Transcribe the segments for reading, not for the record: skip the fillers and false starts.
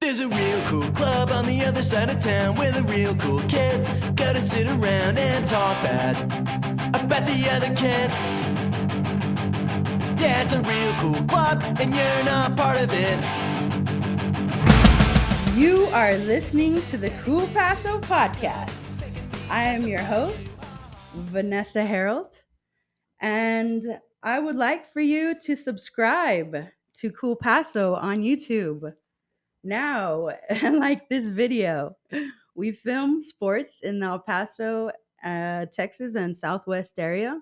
There's a real cool club on the other side of town where the real cool kids go to sit around and talk bad about the other kids. Yeah, it's a real cool club and you're not part of it. You are listening to the Cool Paso podcast. I am your host, Vanessa Harold, and I would like for you to subscribe to Cool Paso on YouTube. Now, like this video, we film sports in the El Paso, Texas and Southwest area.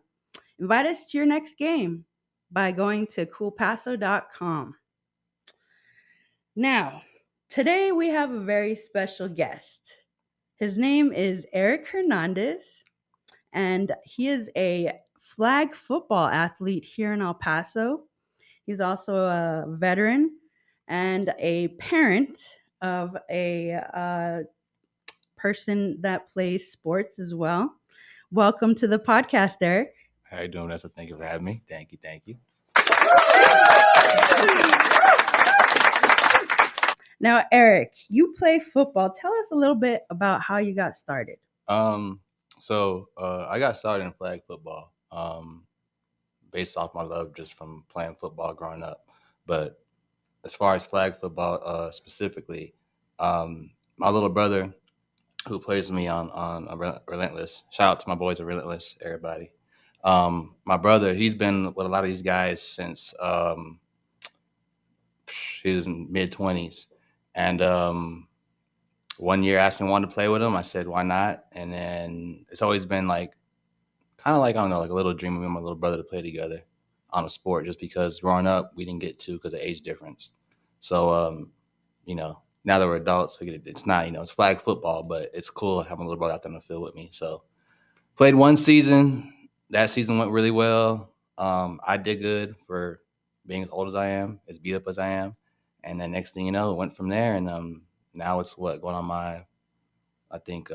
Invite us to your next game by going to coolpaso.com. Now, today we have a very special guest. His name is Erick Hernandez, and he is a flag football athlete here in El Paso. He's also a veteran and a parent of a person that plays sports as well. Welcome to the podcast, Erick. How you doing, Vanessa? Thank you for having me. Thank you. Now, Erick, you play football. Tell us a little bit about how you got started. So I got started in flag football based off my love just from playing football growing up. But as far as flag football specifically, my little brother who plays with me on Relentless, shout out to my boys at Relentless, everybody. My brother, he's been with a lot of these guys since he was in mid-20s. And one year asked me if I wanted to play with him. I said, why not? And then it's always been like, kind of like, I don't know, like a little dream of me and my little brother to play together on a sport, just because growing up, we didn't get to because of age difference. So, now that we're adults, it's not, it's flag football, but it's cool having a little brother out there on the field with me. So played one season. That season went really well. I did good for being as old as I am, as beat up as I am. And then next thing you know, it went from there. And now it's going on my, I think,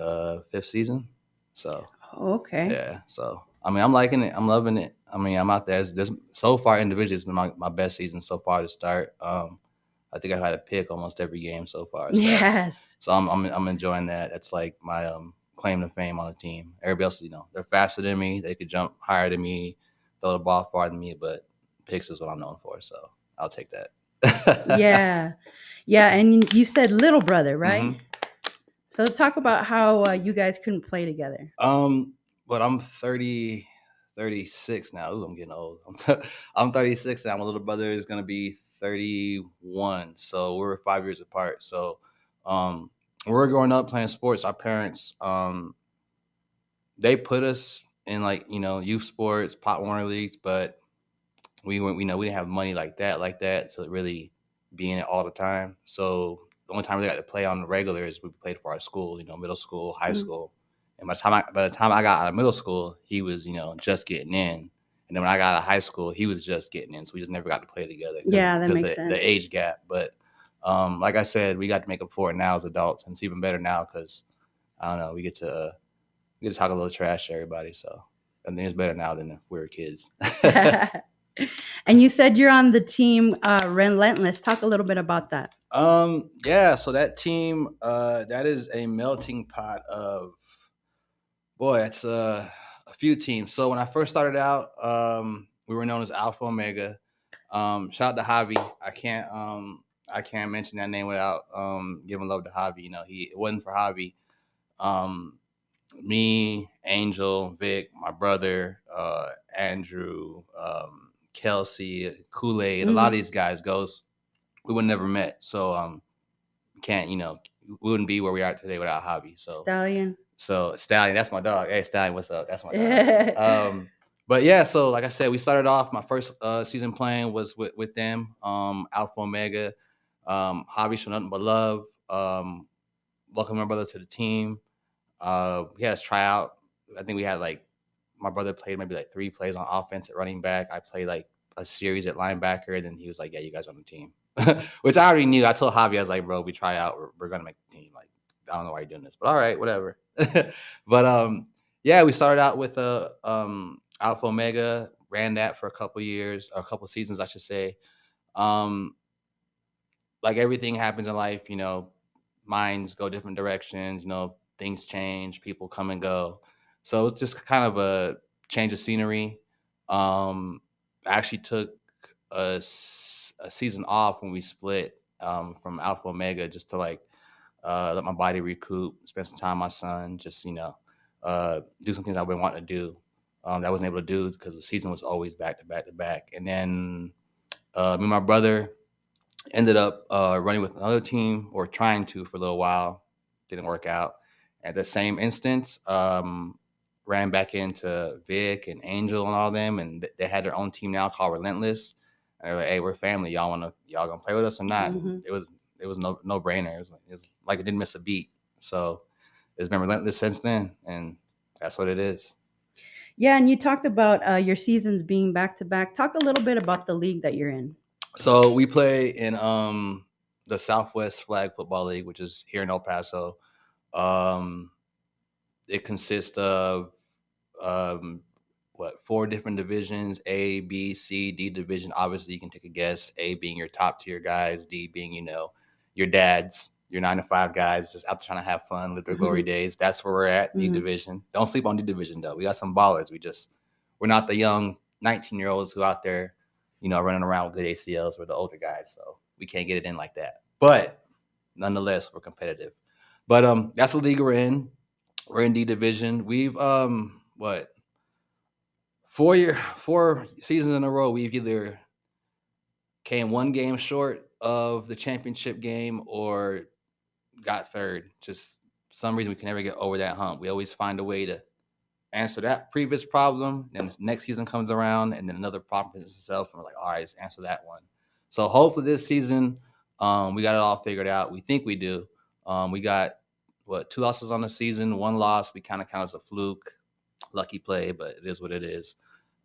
fifth season. So, Okay. yeah. So, I'm liking it. I'm loving it. I'm out there. So far, individually, it's been my best season so far to start. I think I've had a pick almost every game so far. So, yes. So I'm enjoying that. That's like my claim to fame on the team. Everybody else, they're faster than me. They could jump higher than me, throw the ball farther than me, but picks is what I'm known for. So I'll take that. Yeah. And you said little brother, right? Mm-hmm. So talk about how you guys couldn't play together. But I'm 36 now. Ooh, I'm getting old. I'm 36 now. My little brother is gonna be 31. So we're 5 years apart. So when we're growing up playing sports, our parents they put us in youth sports, Pop Warner leagues, but we didn't have money like that to really be in it all the time. So the only time we got to play on the regular is we played for our school, middle school, high school. And by the time I got out of middle school, he was, just getting in. And then when I got out of high school, he was just getting in. So we just never got to play together. Yeah, that makes sense. The age gap. But like I said, we got to make up for it now as adults. And it's even better now because, I don't know, we get to talk a little trash to everybody. So I think it's better now than if we were kids. And you said you're on the team Relentless. Talk a little bit about that. Yeah, so that team, that is a melting pot of, it's a few teams. So when I first started out, we were known as Alpha Omega. Shout out to Javi. I can't mention that name without giving love to Javi. It wasn't for Javi. Me, Angel, Vic, my brother, Andrew, Kelsey, Kool-Aid, a lot of these guys, Ghost, we would never met. So we wouldn't be where we are today without Javi. So Stallion, that's my dog. Hey Stallion, what's up? That's my dog. But yeah, so like I said, we started off, my first season playing was with them, Alpha Omega. Javi showed nothing but love. Welcome my brother to the team. We had us try out. I think we had my brother played maybe 3 plays on offense at running back. I played a series at linebacker. And then he was like, yeah, you guys are on the team, which I already knew. I told Javi, I was like, bro, we try out. We're going to make the team. I don't know why you're doing this, but all right, whatever. But yeah, we started out with Alpha Omega, ran that for a couple years, or a couple seasons, I should say. like everything happens in life, minds go different directions, things change, people come and go. So it's just kind of a change of scenery. I actually took a season off when we split from Alpha Omega just to like let my body recoup, spend some time with my son, just do some things I've been wanting to do that I wasn't able to do because the season was always back to back to back. And then me and my brother ended up running with another team or trying to for a little while. Didn't work out. At the same instance, ran back into Vic and Angel and all them, and they had their own team now called Relentless. And they're like, "Hey, we're family. Y'all gonna play with us or not?" Mm-hmm. It was no brainer. It was like it didn't miss a beat. So it's been Relentless since then, and that's what it is. Yeah, and you talked about your seasons being back to back. Talk a little bit about the league that you're in. So we play in the Southwest Flag Football League, which is here in El Paso. Um, it consists of um, four different divisions: A, B, C, D division. Obviously, you can take a guess. A being your top tier guys, D being your dads, your 9 to 5 guys, just out trying to have fun, live their glory Mm-hmm. days. That's where we're at. D Mm-hmm. division. Don't sleep on D division though. We got some ballers. We're not the young 19-year-olds who out there, running around with good ACLs. We're the older guys, so we can't get it in like that. But nonetheless, we're competitive. But that's the league we're in. We're in D division. We've 4 seasons in a row. We've either came one game short of the championship game or got third. Just some reason we can never get over that hump. We always find a way to answer that previous problem. Then the next season comes around, and then another problem presents itself, and we're like, all right, let's answer that one. So hopefully this season, we got it all figured out. We think we do. We got 2 losses on the season, 1 loss. We kind of count as a fluke, lucky play, but it is what it is.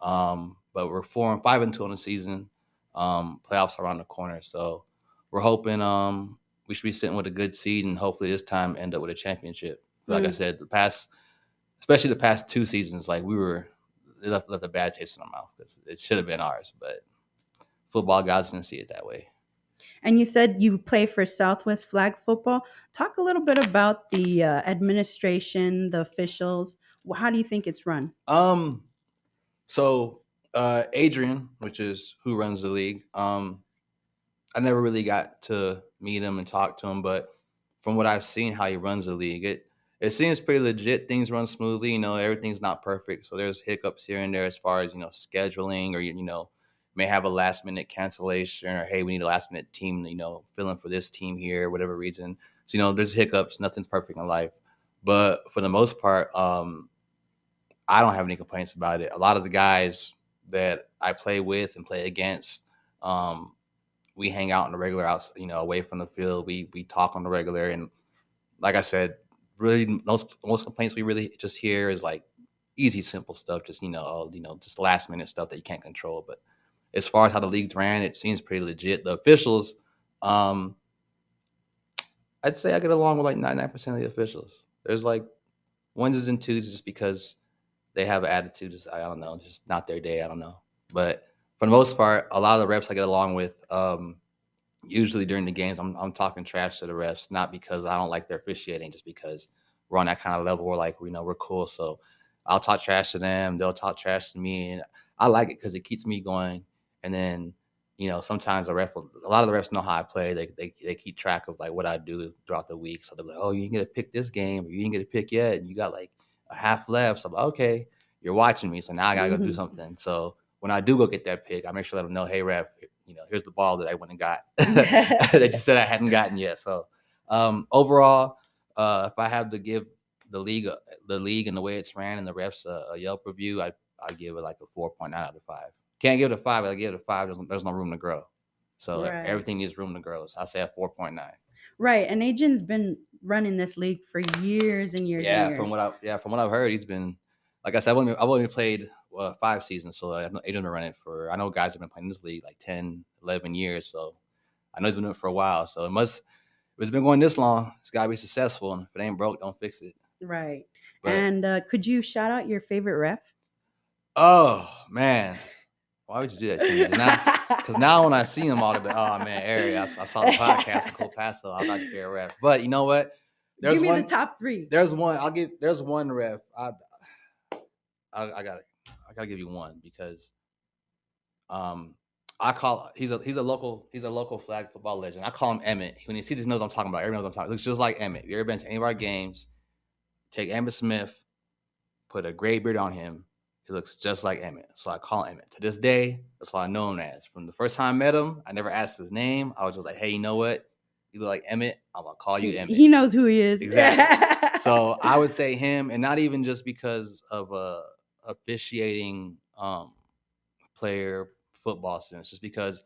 But we're 4-5-2 on the season. Playoffs are around the corner, so we're hoping we should be sitting with a good seed, and hopefully this time end up with a championship. Like I said, especially the past 2 seasons, like it left a bad taste in our mouth because it should have been ours, but football guys didn't see it that way. And you said you play for Southwest Flag Football. Talk a little bit about the administration, the officials. How do you think it's run? So Adrian, which is who runs the league, I never really got to meet him and talk to him, but from what I've seen, how he runs the league, it seems pretty legit. Things run smoothly. Everything's not perfect, so there's hiccups here and there as far as scheduling, or may have a last minute cancellation, or hey, we need a last minute team, filling for this team here, whatever reason. So there's hiccups. Nothing's perfect in life, but for the most part, I don't have any complaints about it. A lot of the guys that I play with and play against, we hang out on the regular, away from the field. We talk on the regular, and like I said, really most complaints we really just hear is like easy, simple stuff, just just last minute stuff that you can't control. But as far as how the league's ran, it seems pretty legit. The officials, I'd say I get along with like 99% of the officials. There's like onesies and twos just because they have attitude. I don't know, just not their day. I don't know, but for the most part, a lot of the refs I get along with. Usually during the games, I'm talking trash to the refs, not because I don't like their officiating, just because we're on that kind of level where like we're cool. So I'll talk trash to them, they'll talk trash to me, and I like it because it keeps me going. And then sometimes a lot of the refs know how I play. They keep track of like what I do throughout the week. So they're like, oh, you didn't get to pick this game, or you didn't get to pick yet, and you got like a half left. So I'm like, okay, you're watching me, so now I gotta go do something. So when I do go get that pick, I make sure let them know, hey ref, here's the ball that I went and got that you said I hadn't gotten yet. So overall, if I have to give the league and the way it's ran and the refs a Yelp review, I give it like a 4.9 out of 5. Can't give it a 5. I give it a 5. There's no room to grow. So Right. everything needs room to grow. So I say a 4.9. Right, and Adrian's been running this league for years and years and years. From what I've heard, he's been, like I said, I've only played 5 seasons, so I know Adrian's been running I know guys have been playing this league like 10, 11 years, so I know he's been doing it for a while. So if it's been going this long, it's got to be successful, and if it ain't broke, don't fix it. Right. But, and could you shout out your favorite ref? oh man, Why would you do that to me? Because now when I see him, all the oh man, Erick, I saw the podcast in Paso. I thought you fair ref, but you know what? Give me the top 3. There's one. There's one ref. I gotta give you one because he's a local flag football legend. I call him Emmett. When he sees his nose, I'm talking about. Everyone knows I'm talking. It looks just like Emmett. If you ever been to any of our games, take Emmett Smith, put a gray beard on him. He looks just like Emmett. So I call him Emmett. To this day, that's what I know him as. From the first time I met him, I never asked his name. I was just like, hey, you know what? You look like Emmett. I'm going to call you Emmett. He knows who he is. Exactly. So I would say him, and not even just because of officiating player football sense, just because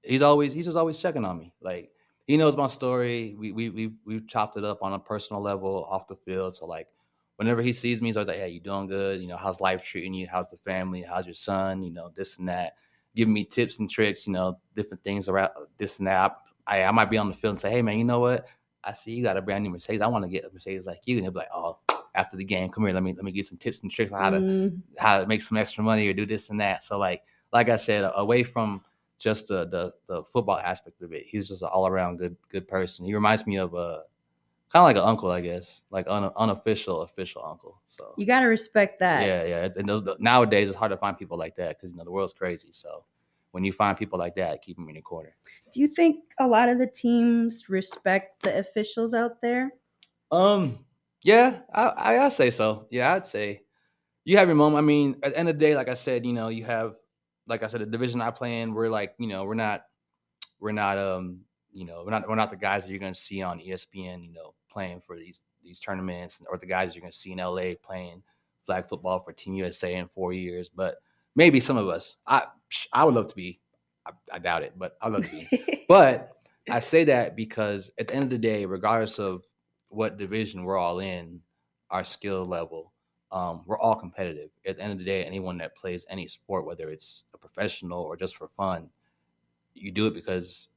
he's just always checking on me. Like, he knows my story. We've chopped it up on a personal level off the field. So like, whenever he sees me, he's always like, hey, you doing good? You know, how's life treating you? How's the family? How's your son? You know, this and that. Giving me tips and tricks, you know, different things around this and that. I might be on the field and say, hey, man, you know what? I see you got a brand new Mercedes. I want to get a Mercedes like you. And he'll be like, oh, after the game, come here. Let me get some tips and tricks on how to make some extra money or do this and that. So like I said, away from just the football aspect of it, he's just an all-around good person. He reminds me of kind of like an uncle, I guess, like unofficial official uncle. So you gotta respect that. Yeah. And nowadays it's hard to find people like that because the world's crazy. So when you find people like that, keep them in your corner. Do you think a lot of the teams respect the officials out there? Yeah, I'd say so. Yeah, I'd say you have your moment. I mean, at the end of the day, like I said, you have, like I said, the division I play in. We're like, we're not the guys that you're going to see on ESPN, playing for these tournaments, or the guys you're going to see in LA playing flag football for Team USA in 4 years. But maybe some of us, I would love to be. I doubt it, but I'd love to be. But I say that because at the end of the day, regardless of what division we're all in, our skill level, we're all competitive. At the end of the day, anyone that plays any sport, whether it's a professional or just for fun, you do it because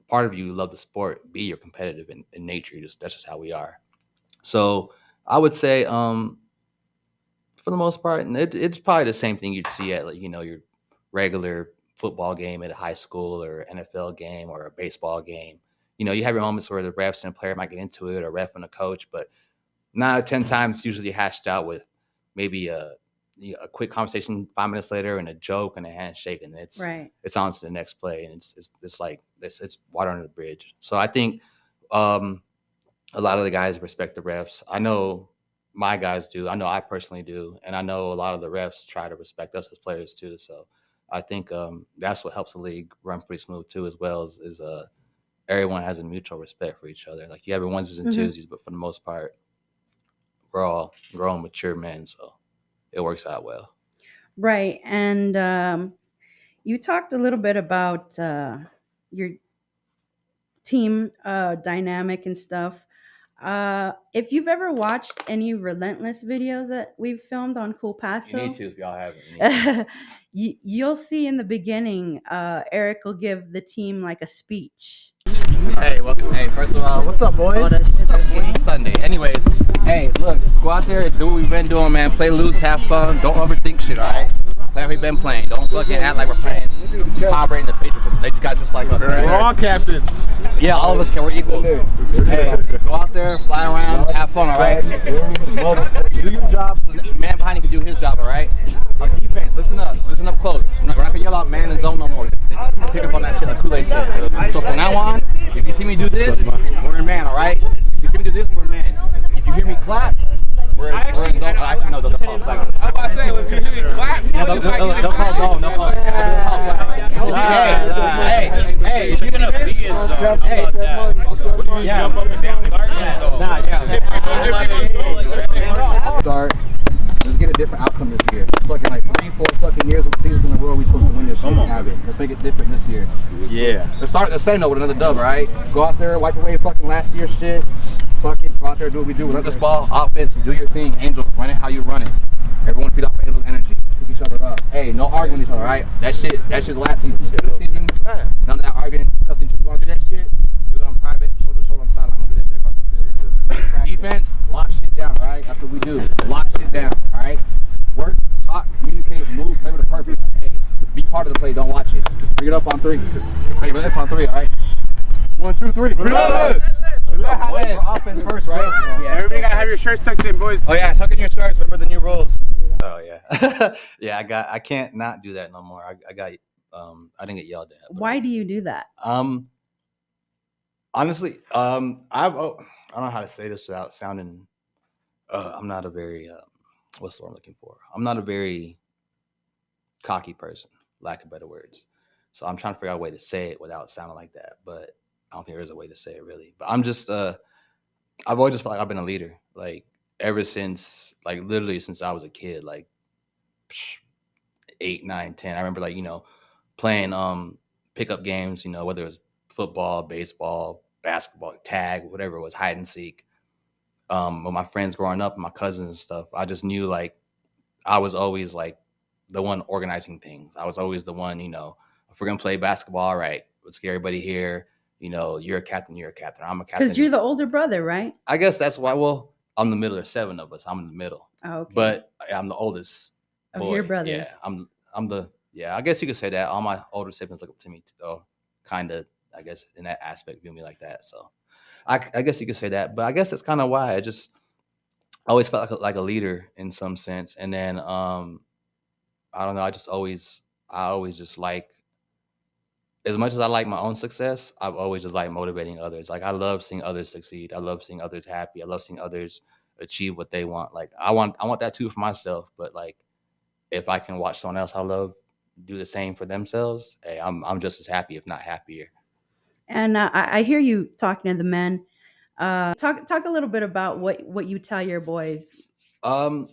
part of you love the sport. B, you're competitive in nature. That's just how we are. So I would say, for the most part, and it's probably the same thing you'd see at your regular football game at a high school or NFL game or a baseball game. You have your moments where the refs and the player might get into it, or ref and a coach, but 9 out of 10 times it's usually hashed out with maybe a quick conversation 5 minutes later and a joke and a handshake, and it's on to the next play, and it's water under the bridge. So I think a lot of the guys respect the refs. I know my guys do. I know I personally do, and I know a lot of the refs try to respect us as players too. So I think that's what helps the league run pretty smooth too, as well as everyone has a mutual respect for each other. Like, you have your onesies and twosies, but for the most part, we're all grown, mature men, so it works out well. Right. And you talked a little bit about your team dynamic and stuff. If you've ever watched any Relentless videos that we've filmed on Cool Paso, you need to if y'all haven't. You'll see in the beginning, Erick will give the team like a speech. Hey, welcome. Hey, first of all, what's up, boys? It's Sunday. Anyways, hey, look, go out there and do what we've been doing, man. Play loose, have fun. Don't overthink shit, all right? Play how we've been playing. Don't fucking act like we're playing Tom Brady and the Patriots. They just got just like us, right? We're all captains. Yeah, all of us can. We're equals. Hey, go out there, fly around, have fun, all right? Well, do your job. So the man behind you can do his job, all right? Our defense, listen up close. We're not gonna yell out man and zone no more. Pick up on that shit like Kool-Aid shit. So from now on, if you see me do this, we're in man, all right? If you see me do this, we're in man. If you hear me clap, we're in zone. Actually, no, they'll call it flag. I'm about to say, if you hear me clap, they'll call zone. They'll call hey, if you're gonna be in zone, jump up and down. Start. Let's get a different outcome this year. Fucking like 3-4 fucking years of seasons in a row, we supposed to win this shit. Come on, have it. Let's make it different this year. Yeah. Let's start the same note with another dub, all right? Go out there, wipe away fucking last year's shit. Fucking go out there, do what we do. Let this ball, offense, do your thing. Angels, run it how you run it. Everyone feed off Angels' energy. Pick each other up. Hey, no arguing with each other, all right? That's shit's last season. This season, none of that arguing, cussing shit. You want to do that shit? Do it on private, shoulder to shoulder on the sideline. Don't do that shit across the field. Defense, lock shit down, all right? That's what we do. Lock shit down, all right? Work, talk, communicate, to the plate. Don't watch it. Bring it up on 3. Hey, but that's on 3, all right? 1, 2, 3. Hernandez! Offense first, right? Yeah, everybody gotta have your shirts tucked in, boys. Oh yeah, tuck in your shirts. Remember the new rules. Oh yeah. Yeah, I can't not do that no more. I didn't get yelled at. Why do you do that? Honestly, I don't know how to say this without sounding. I'm not a very what's the word I'm looking for? I'm not a very cocky person, lack of better words. So I'm trying to figure out a way to say it without sounding like that. But I don't think there is a way to say it really. But I'm just I've always just felt like I've been a leader. Like ever since, like literally since I was a kid, like 8, 9, 10. I remember playing pickup games, whether it was football, baseball, basketball, tag, whatever it was, hide and seek. With my friends growing up, my cousins and stuff, I just knew like I was always like the one organizing things. I was always the one, if we're gonna play basketball, all right, let's get everybody here. You're a captain, I'm a captain. Because you're the older brother, right? I guess that's why. Well, I'm the middle. There's 7 of us. I'm in the middle. Oh, okay. But I'm the oldest Of boy. your brothers. Yeah, I'm the I guess you could say that. All my older siblings look up to me though, kind of. I guess in that aspect, view me like that. So I guess you could say that. But I guess that's kind of why I always felt like a leader in some sense. And then I don't know. I always just like, as much as I like my own success, I've always just like motivating others. Like I love seeing others succeed. I love seeing others happy. I love seeing others achieve what they want. Like I want that too for myself. But like if I can watch someone else I love do the same for themselves, hey, I'm just as happy, if not happier. And I hear you talking to the men. Talk a little bit about what you tell your boys.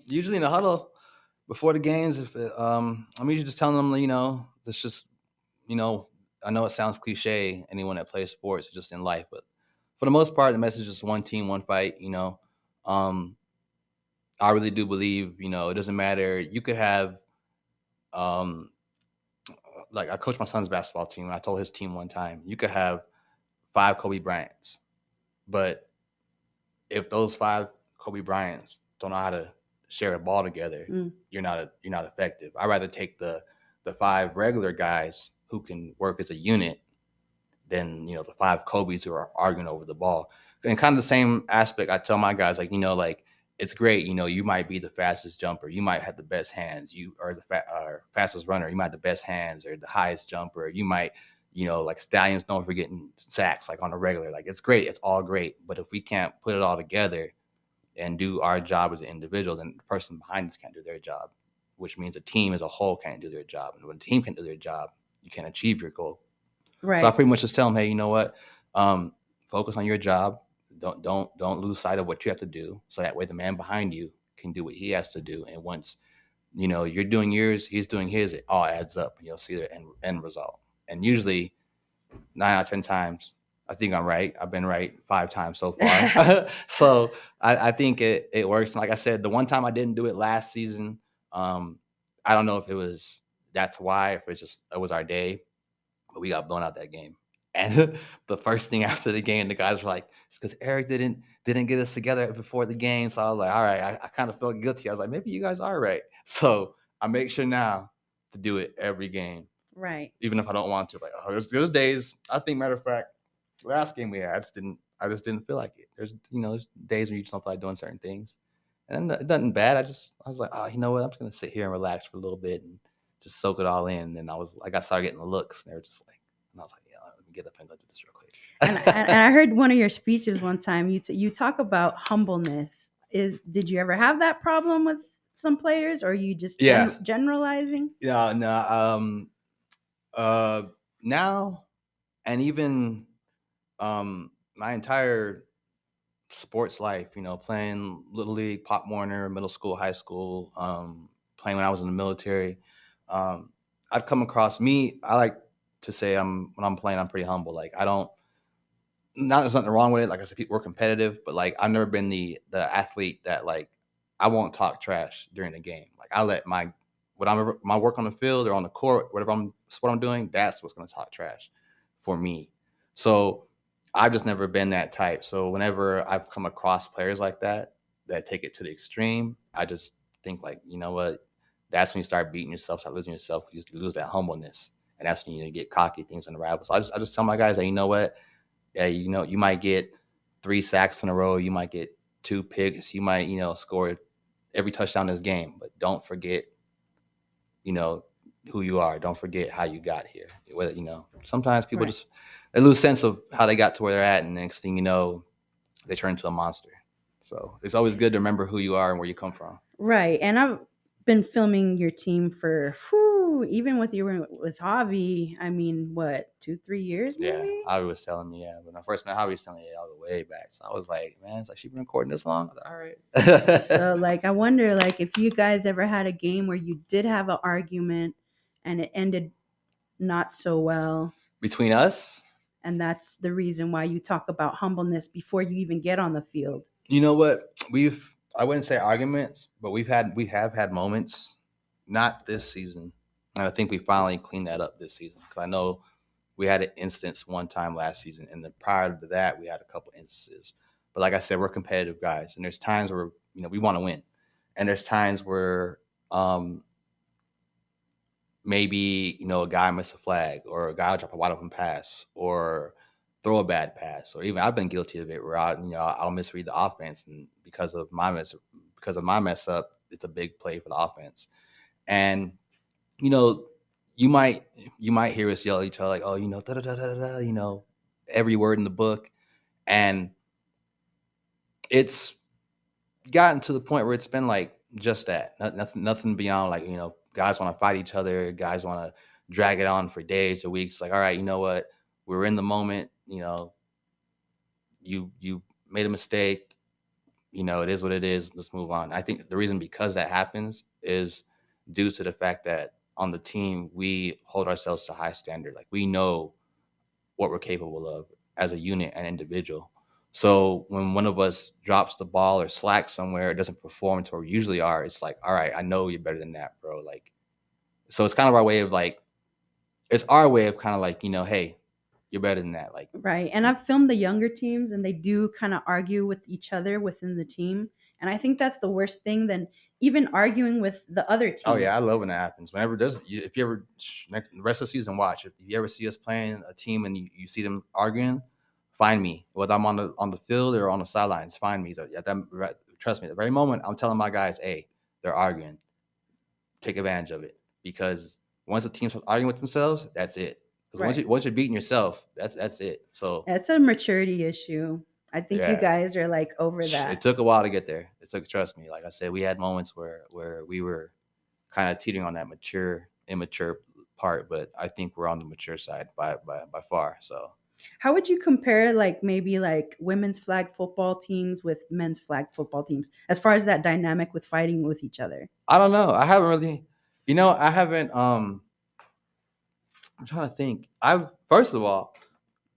Usually in the huddle before the games, if I'm usually just telling them, it's just, I know it sounds cliche, anyone that plays sports, just in life, but for the most part, the message is one team, one fight. I really do believe, it doesn't matter. You could have, like I coached my son's basketball team, and I told his team one time, you could have 5 Kobe Bryants, but if those 5 Kobe Bryants don't know how to share a ball together, you're not effective. I'd rather take the 5 regular guys who can work as a unit than the 5 Kobe's who are arguing over the ball. And kind of the same aspect, I tell my guys, like like it's great, you might be the fastest jumper, you might have the best hands, you are the fastest runner, you might have the best hands or the highest jumper, you might like Stallions known for getting sacks like on a regular. Like it's great, it's all great, but if we can't put it all together and do our job as an individual, then the person behind us can't do their job, which means a team as a whole can't do their job. And when a team can't do their job, you can't achieve your goal. Right. So I pretty much just tell them, hey, you know what? Focus on your job. Don't lose sight of what you have to do. So that way the man behind you can do what he has to do. And once, you're doing yours, he's doing his, it all adds up and you'll see the end result. And usually 9 out of 10 times, I think I'm right. I've been right 5 times so far. So I think it works. And like I said, the one time I didn't do it last season, I don't know if that's why, if it was our day, but we got blown out that game. And the first thing after the game, the guys were like, it's because Erick didn't get us together before the game. So I was like, all right, I kind of felt guilty. I was like, maybe you guys are right. So I make sure now to do it every game. Right. Even if I don't want to. Like, there's days, I think, matter of fact, last game we had, I just didn't feel like it. There's days when you just don't feel like doing certain things. And it doesn't bad. I was like, oh, you know what? I'm just gonna sit here and relax for a little bit and just soak it all in. And I got started getting the looks, and they were just like, and I was like, yeah, let me get up and go do this real quick. and I heard one of your speeches one time. You talk about humbleness. Did you ever have that problem with some players, or are you just generalizing? Yeah, no. Now, and even my entire sports life, playing Little League, Pop Warner, middle school, high school, playing when I was in the military, I'd come across me. I like to say when I'm playing, I'm pretty humble. Like there's nothing wrong with it. Like I said, people were competitive, but like I've never been the athlete that like I won't talk trash during the game. Like I let my work on the field or on the court, what I'm doing, that's what's going to talk trash for me. So I've just never been that type. So whenever I've come across players like that take it to the extreme, I just think like, you know what, that's when you start beating yourself, start losing yourself. You lose that humbleness, and that's when you get cocky, things unravel. So I just tell my guys that, you know what, yeah, you might get 3 sacks in a row, you might get 2 picks, you might score every touchdown in this game, but don't forget who you are. Don't forget how you got here. Whether sometimes people Right. they lose sense of how they got to where they're at, and next thing you know, they turn into a monster. So it's always good to remember who you are and where you come from. Right. And I've been filming your team for even with with Javi, I mean, what, 2-3 years Yeah, maybe? Javi was telling me, when I first met Javi, was telling me all the way back. So I was like, man, it's like, she been recording this long? I was like, all right. So like I wonder like if you guys ever had a game where you did have an argument and it ended not so well, Between us, and that's the reason why you talk about humbleness before you even get on the field. you know what? I wouldn't say arguments, but we have had moments, not this season. And I think we finally cleaned that up this season. Because I know we had an instance one time last season, and then prior to that, we had a couple instances. But like I said, we're competitive guys, and there's times where we want to win, and there's times where maybe a guy miss a flag, or a guy will drop a wide open pass, or throw a bad pass, or even I've been guilty of it where I'll misread the offense, and because of my mess up, it's a big play for the offense. And you might hear us yell at each other like, oh, da da da da da, every word in the book, and it's gotten to the point where it's been like just that, nothing beyond like guys want to fight each other, guys want to drag it on for days or weeks. Like, all right, you know what, we're in the moment, you made a mistake, it is what it is, let's move on. I think the reason because that happens is due to the fact that on the team we hold ourselves to a high standard. Like, we know what we're capable of as a unit and individual. So when one of us drops the ball or slacks somewhere, it doesn't perform to where we usually are, it's like, all right, I know you're better than that, bro. Like, so it's kind of our way of like, it's our way of kind of like, hey, you're better than that. Like, Right. And I've filmed the younger teams and they do kind of argue with each other within the team. And I think that's the worst thing than even arguing with the other team. oh yeah, I love when that happens. Whenever if you ever the rest of the season watch, if you ever see us playing a team and you see them arguing, find me. Whether I'm on the field or on the sidelines, find me. So, trust me, at the very moment I'm telling my guys, hey, they're arguing. Take advantage of it, because once the team starts arguing with themselves, that's it. Because once you're beating yourself, that's it. So it's a maturity issue. I think you Yeah. guys are like over it that. took a while to get there. Trust me. Like I said, we had moments where we were kind of teetering on that immature part, but I think we're on the mature side by far. So How would you compare like maybe like women's flag football teams with men's flag football teams as far as that dynamic with fighting with each other? I don't know. I haven't really, I haven't. I'm trying to think. First of all,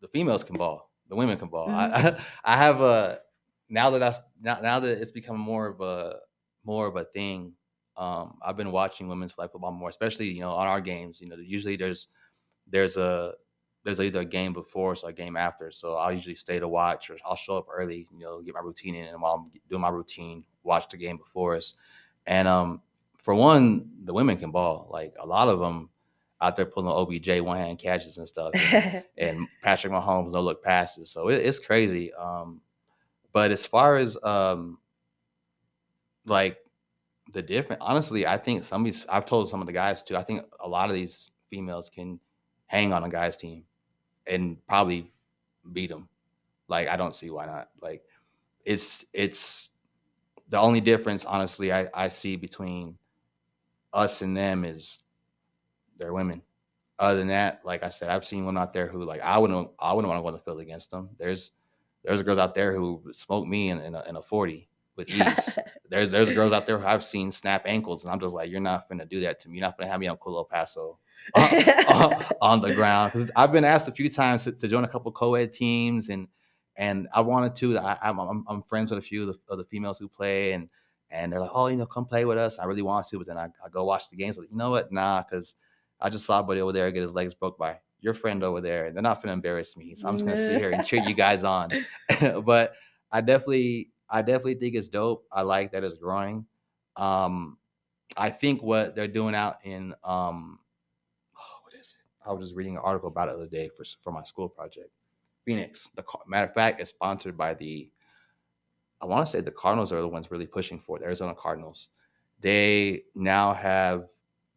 the females can ball, the women can ball. I have now that it's become more of a thing. I've been watching women's flag football more, especially on our games. Usually there's either a game before or a game after, so I'll usually stay to watch, or I'll show up early, get my routine in, and while I'm doing my routine, watch the game before us. And for one, the women can ball. Like, a lot of them out there pulling OBJ one-hand catches and stuff, and Patrick Mahomes no-look passes. So it's crazy. But as far as like the different, honestly, I think I've told some of the guys too, I think a lot of these females can hang on a guy's team and probably beat them. Like, I don't see why not. Like, it's the only difference, honestly, I see between us and them is they're women. Other than that, like I said, I've seen one out there who, like, I wouldn't want to go on the field against them. There's girls out there who smoke me in a 40 with ease. there's girls out there who I've seen snap ankles, and I'm just like, you're not finna do that to me. You're not finna have me on Culo Paso on the ground. Because I've been asked a few times to join a couple co-ed teams, and I wanted to. I'm friends with a few of the females who play, and they're like, oh, come play with us. I really want to, but then I go watch the games. Like, you know what? Nah, because I just saw a buddy over there get his legs broke by your friend over there, and they're not finna embarrass me. So I'm just gonna sit here and cheer you guys on. But I definitely think it's dope. I like that it's growing. I I think what they're doing out in what is it? I was just reading an article about it the other day for my school project. Phoenix. Matter of fact, it's sponsored by I want to say the Cardinals are the ones really pushing for it. The Arizona Cardinals. They now have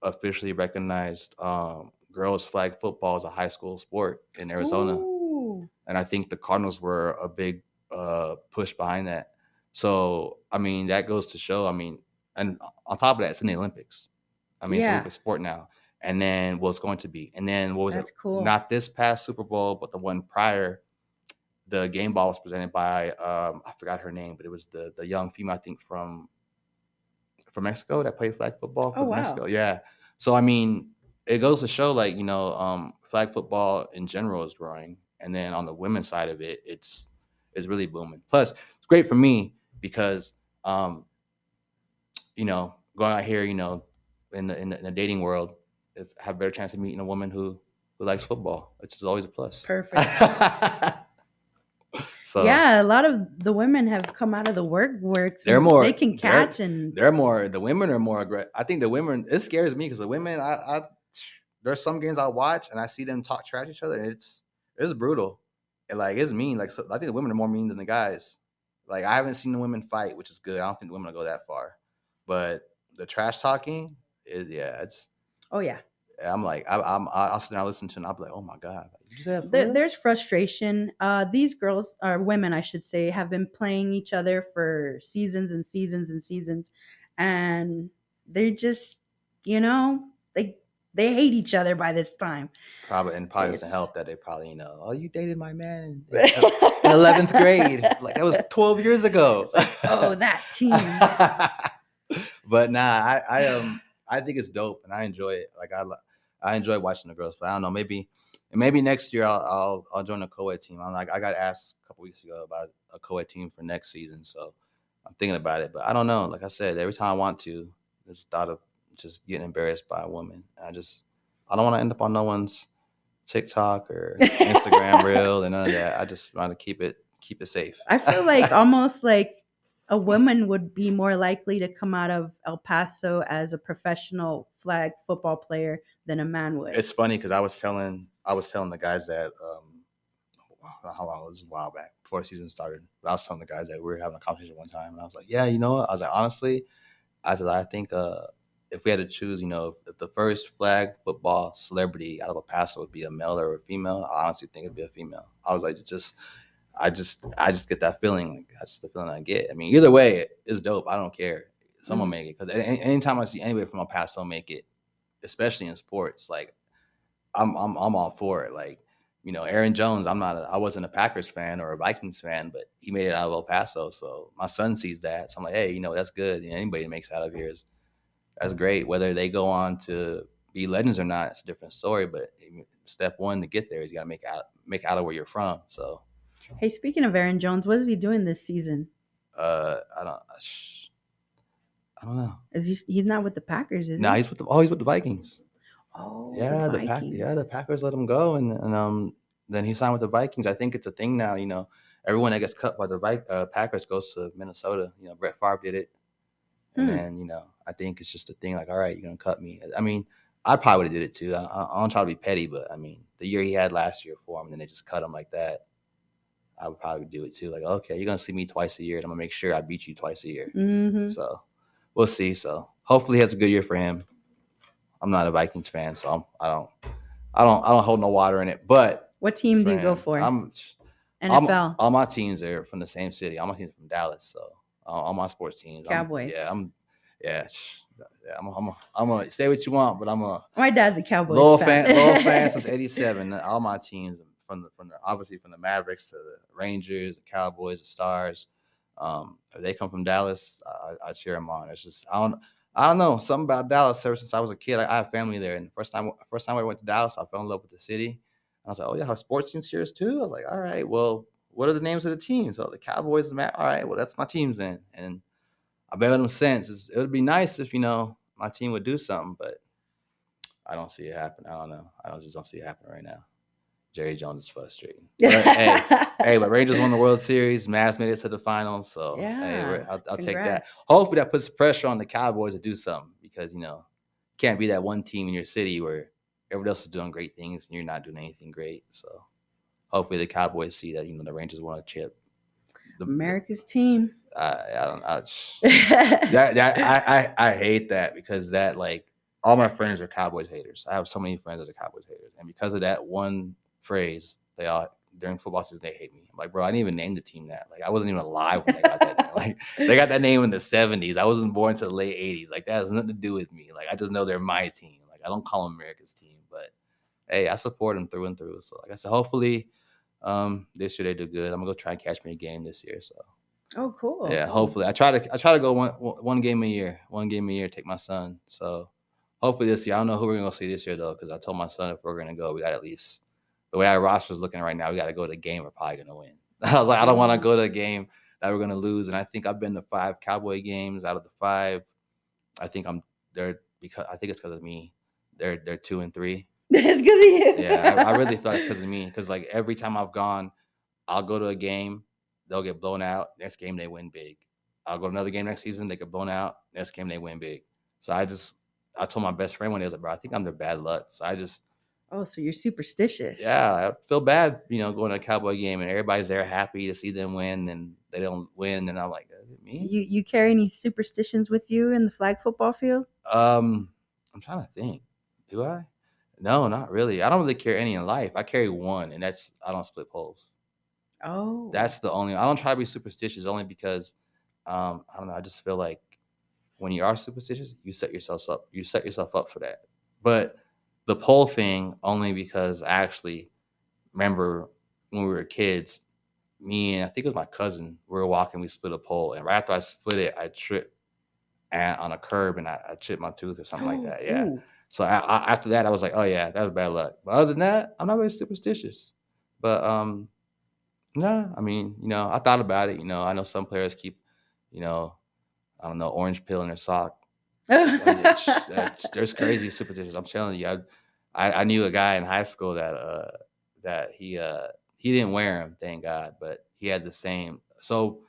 officially recognized girls flag football as a high school sport in Arizona. Ooh. And I think the Cardinals were a big push behind that. So, I mean, that goes to show, and on top of that, it's in the Olympics. It's an Olympic sport now. And then what's going to be. And then what was That's it? cool. Not this past Super Bowl, but the one prior, the game ball was presented by, I forgot her name, but it was the young female, I think, from Mexico that played flag football for Mexico. Yeah. So, I mean, it goes to show, like, flag football in general is growing. And then on the women's side of it, it's really booming. Plus, it's great for me because, going out here, in the dating world, have a better chance of meeting a woman who likes football, which is always a plus. Perfect. So, yeah, a lot of the women have come out of the work. So they're more. They can catch and they're more. The women are more aggressive. I think the women. It scares me because the women. There's some games I watch and I see them talk trash to each other, and it's brutal. And like it's mean. Like so, I think the women are more mean than the guys. Like I haven't seen the women fight, which is good. I don't think the women will go that far, but the trash talking is it's. Oh yeah. I'm like I'll sit there and listen to it and I'll be like, oh my god, did you say that for real? There's frustration. These girls, or women I should say, have been playing each other for seasons and seasons and seasons, and they're just they hate each other by this time. Probably doesn't help that they probably oh, you dated my man in 11th grade, like that was 12 years ago. Oh, that team. But nah, I think it's dope and I enjoy it. Like I enjoy watching the girls play. I don't know, maybe next year I'll join a co-ed team. I got asked a couple weeks ago about a co-ed team for next season, so I'm thinking about it. But I don't know. Like I said, every time I want to, this thought of just getting embarrassed by a woman. I don't want to end up on no one's TikTok or Instagram reel and none of that. I just want to keep it safe. I feel like almost like a woman would be more likely to come out of El Paso as a professional flag football player than a man would. It's funny because I was telling the guys that how long was this? A while back before the season started. But I was telling the guys that we were having a conversation one time, and I was like, yeah, what? I was like, honestly, I think if we had to choose, if the first flag football celebrity out of El Paso would be a male or a female, I honestly think it'd be a female. I was like, I just get that feeling. Like that's the feeling I get. I mean, either way, it's dope. I don't care. Someone make it, because anytime I see anybody from El Paso make it, especially in sports, like I'm all for it. Like Aaron Jones, I wasn't a Packers fan or a Vikings fan, but he made it out of El Paso, so my son sees that. So I'm like, hey, that's good. Anybody that makes it out of here that's great. Whether they go on to be legends or not, it's a different story. But step one to get there is you got to make out of where you're from. So. Hey, speaking of Aaron Jones, what is he doing this season? I don't know. He's not with the Packers, is he? No, he's with the Vikings. Oh, yeah, the Vikings. The Packers let him go, and then he signed with the Vikings. I think it's a thing now. Everyone that gets cut by the Packers goes to Minnesota. Brett Favre did it, and then I think it's just a thing. Like, all right, you're gonna cut me. I mean, I probably would have did it too. I don't try to be petty, but I mean, the year he had last year for him, and then they just cut him like that. I would probably do it too. Like, okay, you're gonna see me twice a year, and I'm gonna make sure I beat you twice a year. Mm-hmm. So we'll see. So hopefully, he has a good year for him. I'm not a Vikings fan, so I don't hold no water in it. But what team do you go for? NFL. All my teams are from the same city. All my teams are from Dallas, so all my sports teams. Cowboys. I'm gonna say what you want, but my dad's a Cowboys loyal fan since '87. All my teams. From obviously from the Mavericks to the Rangers, the Cowboys, the Stars. If they come from Dallas, I cheer them on. It's just I don't know, something about Dallas. Ever since I was a kid, I have family there, and first time I went to Dallas, I fell in love with the city. And I was like, oh yeah, have sports teams here too. I was like, all right, well, what are the names of the teams? So the Cowboys, all right, well, that's my teams then, and I've been with them since. It would be nice if my team would do something, but I don't see it happen. I don't know. I just don't see it happen right now. Jerry Jones is frustrating. But, but Rangers won the World Series. Mavs made it to the finals. So, yeah, I'll take that. Hopefully that puts pressure on the Cowboys to do something, because can't be that one team in your city where everyone else is doing great things and you're not doing anything great. So hopefully the Cowboys see that the Rangers won a chip. America's team. I don't I hate that because that all my friends are Cowboys haters. I have so many friends that are Cowboys haters, and because of that one phrase, they all during football season they hate me. I'm like, bro, I didn't even name the team that. Like, I wasn't even alive when they got that name. Like, they got that name in the 70s. I wasn't born to the late 80s. Like, that has nothing to do with me. Like, I just know they're my team. Like, I don't call them America's team, but hey, I support them through and through. So, like I said, hopefully, this year they do good. I'm gonna go try and catch me a game this year. So. Oh, cool. Yeah, hopefully. I try to go one game a year. One game a year, take my son. So hopefully this year. I don't know who we're gonna see this year though, because I told my son if we're gonna go, we got at least the way our roster's looking right now, we gotta go to a game we're probably gonna win. I was like, I don't want to go to a game that we're gonna lose. And I think I've been to 5 Cowboy games. Out of the 5, I think I'm there because I think it's because of me. They're 2 and 3. It's because of you. Yeah, I really thought it's because of me. Because like every time I've gone, I'll go to a game. They'll get blown out. Next game, they win big. I'll go to another game next season. They get blown out. Next game, they win big. So I told my best friend one day, I was like, bro, I think I'm their bad luck. So Oh, so you're superstitious. yeah, I feel bad, going to a Cowboy game and everybody's there happy to see them win and they don't win. And I'm like, is it me? You carry any superstitions with you in the flag football field? I'm trying to think. Do I? No, not really. I don't really carry any in life. I carry one, and that's I don't split poles. Oh. That's the only. I don't try to be superstitious only because I don't know. I just feel like when you are superstitious, you set yourself up. You set yourself up for that. But the pole thing only because I actually remember when we were kids, me and I think it was my cousin, we were walking, we split a pole, and right after I split it, I tripped on a curb and I chipped my tooth or something like that. Yeah. Ooh. So after that, I was like, oh yeah, that was bad luck. But other than that, I'm not really superstitious. But no, I mean, I thought about it. I know some players keep, I don't know, orange peel in their sock. There's crazy superstitions. I'm telling you, I knew a guy in high school that he didn't wear them, thank God, but he had the same. So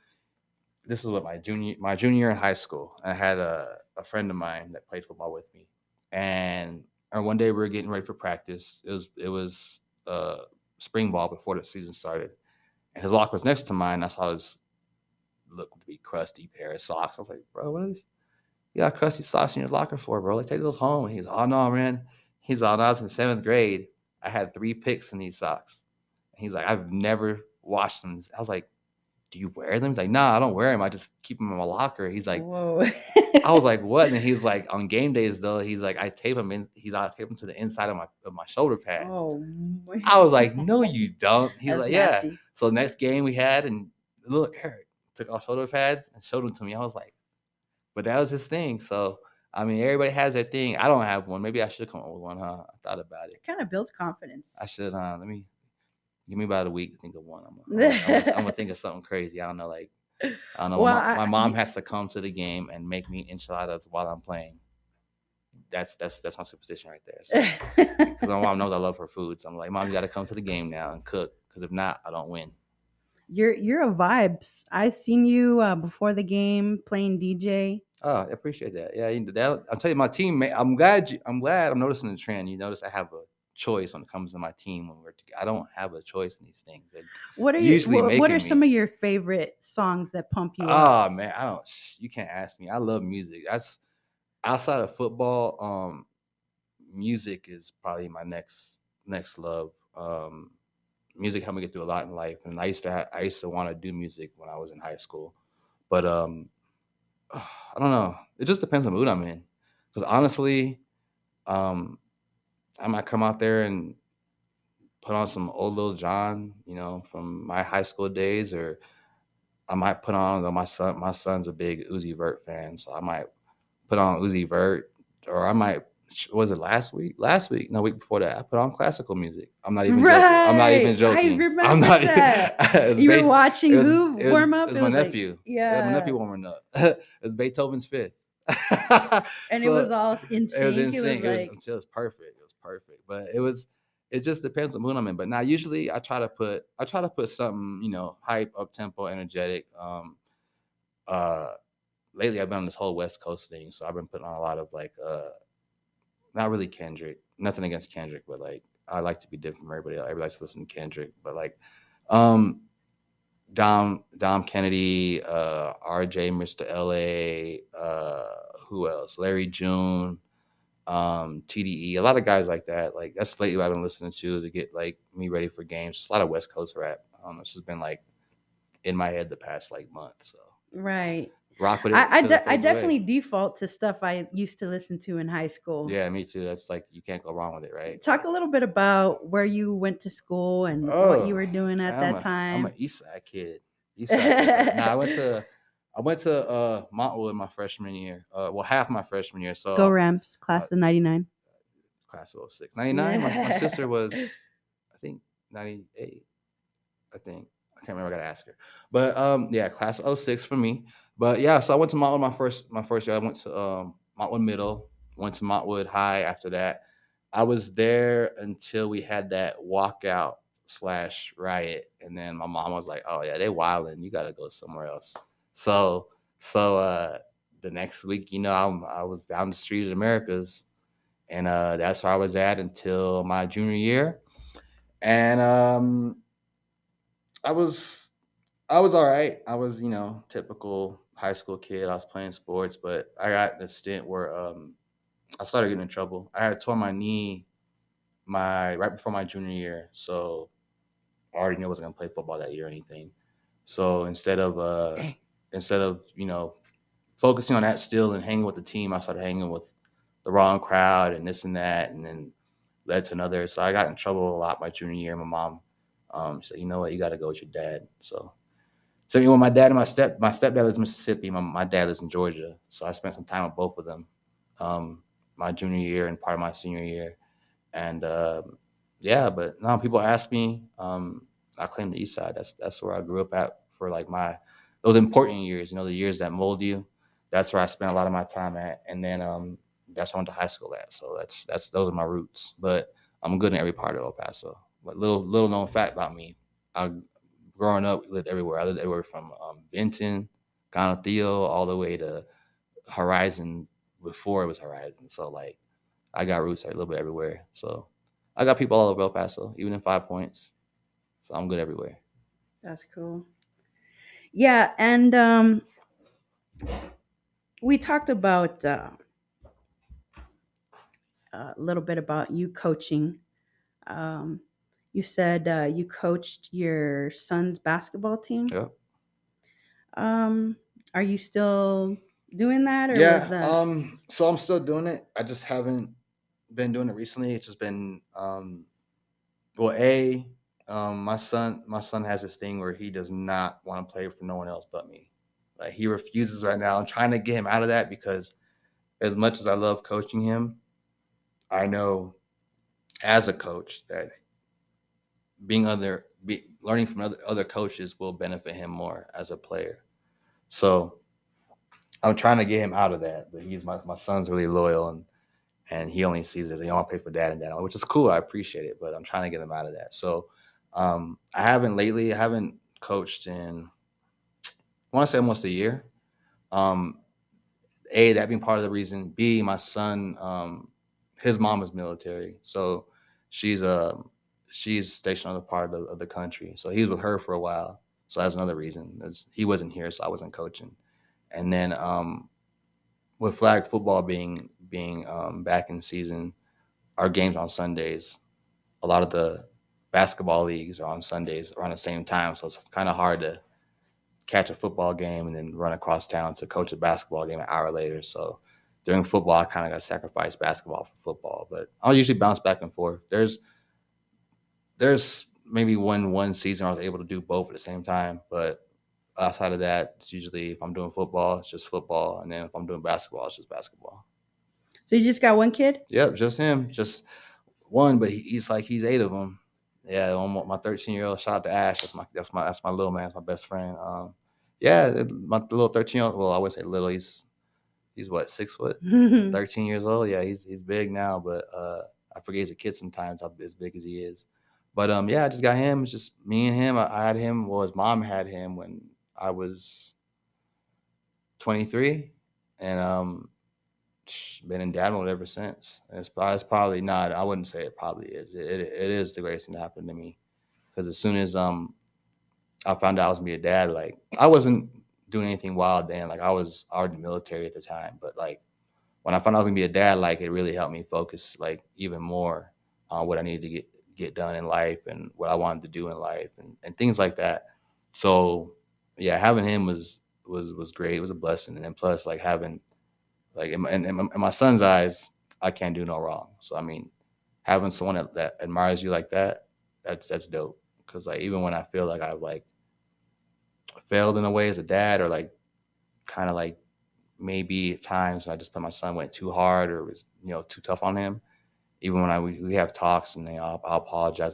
this was what my junior year in high school. I had a friend of mine that played football with me, and one day we were getting ready for practice. It was spring ball before the season started. And his locker was next to mine. I saw his look to be crusty pair of socks. I was like, bro, what is you got crusty socks in your locker for, bro? Like, take those home. And he's oh no, man. He's all, I was in 7th grade. I had 3 picks in these socks. And he's like, I've never washed them. I was like, do you wear them? He's like, nah, I don't wear them. I just keep them in my locker. He's like, whoa. I was like, what? And he's like, on game days though, he's like, I tape them in. I tape them to the inside of my shoulder pads. Oh, I was like, no, you don't. He's That's like, nasty. yeah. So next game we had, and little Erick took off shoulder pads and showed them to me. I was like, but that was his thing. So I mean, everybody has their thing. I don't have one. Maybe I should come up with one, huh? I thought about it. It kind of builds confidence. I should, huh? Give me about a week to think of one. I'm gonna think of something crazy. I don't know, like I don't know. Well, my mom has to come to the game and make me enchiladas while I'm playing. That's my superstition right there. So, because my mom knows I love her food, so I'm like, Mom, you got to come to the game now and cook. Because if not, I don't win. You're a vibes. I seen you before the game playing DJ. Oh, I appreciate that. Yeah, I'll tell you, my teammate. I'm glad I'm noticing the trend. You notice I have a choice when it comes to my team when we're together. I don't have a choice in these things. What are some of your favorite songs that pump you up? Oh man, you can't ask me. I love music. That's outside of football. Music is probably my next love. Music helped me get through a lot in life, and I used to want to do music when I was in high school, but I don't know. It just depends on the mood I'm in. Because honestly, I might come out there and put on some old Lil Jon, from my high school days, or I might put on my son's a big Uzi Vert fan, so I might put on Uzi Vert, or I might. Was it last week? No, week before that. I put on classical music. I'm not even joking. I'm not even joking. I remember that. You were watching who warm up? It was my nephew. Yeah. My nephew warming up. It was Beethoven's Fifth. And it was all in sync. It was in sync. It was perfect. It was perfect. But it just depends on the mood I'm in. But now usually I try to put something, hype, up tempo, energetic. lately I've been on this whole West Coast thing, so I've been putting on a lot of like not really Kendrick, nothing against Kendrick, but like I like to be different from everybody else. Everybody likes to listen to Kendrick, but like um Dom Kennedy, RJ, Mr. LA, who else? Larry June, TDE, a lot of guys like that. Like that's lately what I've been listening to get like me ready for games. Just a lot of West Coast rap. It's just been like in my head the past like month. So Right. rock with it till it I fades away. definitely default to stuff I used to listen to in high school. Yeah, me too. That's like you can't go wrong with it, right? Talk a little bit about where you went to school and what you were doing at that I'm time. an East Side kid. East Side kid. Nah, I went to Montwood my freshman year. Well, half my freshman year. So Go Rams, class of 99. class of 06. 99. My sister was, I think, 98. I think. I can't remember. I gotta ask her. But yeah, class of 06 for me. But yeah, so I went to Montwood my first year. I went to Montwood Middle, went to Montwood High after that. I was there until we had that walkout / riot. And then my mom was like, oh yeah, they wilding. You gotta go somewhere else. So the next week, I was down the street at America's. And that's where I was at until my junior year. And I was all right. I was, typical high school kid. I was playing sports, but I got in a stint where I started getting in trouble. I had torn my knee right before my junior year, so I already knew I wasn't gonna play football that year or anything. So instead of focusing on that still and hanging with the team, I started hanging with the wrong crowd and this and that, and then led to another. So I got in trouble a lot my junior year. My mom said, you know what, you got to go with your dad. So sent me with my dad and my stepdad lives in Mississippi. My dad lives in Georgia. So I spent some time with both of them my junior year and part of my senior year. And yeah, but now people ask me, I claim the East Side. That's where I grew up at for like those important years, the years that mold you. That's where I spent a lot of my time at. And then that's where I went to high school at. So those are my roots. But I'm good in every part of El Paso. But little known fact about me, growing up, lived everywhere. I lived everywhere from Benton, Conoteo, all the way to Horizon before it was Horizon. So like I got roots a little bit everywhere. So I got people all over El Paso, even in 5 Points. So I'm good everywhere. That's cool. Yeah, and we talked about a little bit about you coaching. You said you coached your son's basketball team. Yep. Are you still doing that, or Yeah. was that? So I'm still doing it. I just haven't been doing it recently. It's just been my son has this thing where he does not want to play for no one else but me. Like he refuses right now. I'm trying to get him out of that because as much as I love coaching him, I know as a coach that learning from other coaches will benefit him more as a player. So I'm trying to get him out of that. But my son's really loyal and he only sees it as, I want to play for dad and dad, which is cool. I appreciate it, but I'm trying to get him out of that. So I haven't coached in, I want to say almost a year. A, that being part of the reason. B, my son, his mom is military. So she's stationed on the part of the country. So he was with her for a while. So that's another reason. He wasn't here, so I wasn't coaching. And then with flag football being back in season, our games on Sundays. A lot of the basketball leagues are on Sundays around the same time, so it's kind of hard to catch a football game and then run across town to coach a basketball game an hour later. So during football, I kind of got to sacrifice basketball for football, but I'll usually bounce back and forth. There's maybe one season I was able to do both at the same time, but outside of that, it's usually if I'm doing football, it's just football, and then if I'm doing basketball, it's just basketball. So you just got one kid? Yep, just him, just one, but he's 8 of them. Yeah, my 13-year-old. Shout out to Ash. That's my little man. That's my best friend. Yeah, my little 13-year-old. Well, I would say little. He's what, 6 foot, 13 years old. Yeah, he's big now, but I forget he's a kid sometimes. How as big as he is. But yeah, I just got him. It's just me and him. I had him. Well, his mom had him when I was 23, and been in dad mode ever since. It's probably not. I wouldn't say it probably is. It is the greatest thing that happened to me because as soon as I found out I was gonna be a dad, like I wasn't doing anything wild then. Like I was already in the military at the time, but like when I found out I was gonna be a dad, like it really helped me focus like even more on what I needed to get done in life and what I wanted to do in life and things like that. So yeah, having him was great. It was a blessing, and then plus like having like in my son's eyes, I can't do no wrong. So I mean, having someone that admires you like that, that's dope. Because like even when I feel like I've like failed in a way as a dad, or like kind of like maybe at times when I just thought my son went too hard or was too tough on him. Even when we have talks and I'll apologize.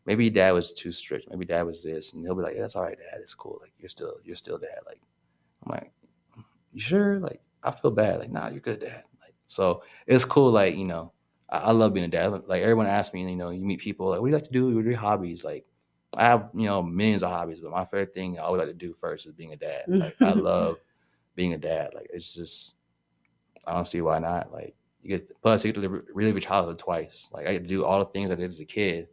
Maybe dad was too strict. Maybe dad was this, and he'll be like, yeah, "That's all right, dad. It's cool. Like you're still dad." Like I'm like, "You sure?" Like I feel bad. Like nah, you're good, dad. Like so it's cool. Like I love being a dad. Like everyone asks me, you meet people like, what do you like to do? What are your hobbies? Like I have millions of hobbies, but my favorite thing I always like to do first is being a dad. Like I love being a dad. Like it's just I don't see why not. Like plus you get to relive your childhood twice. Like I get to do all the things I did as a kid,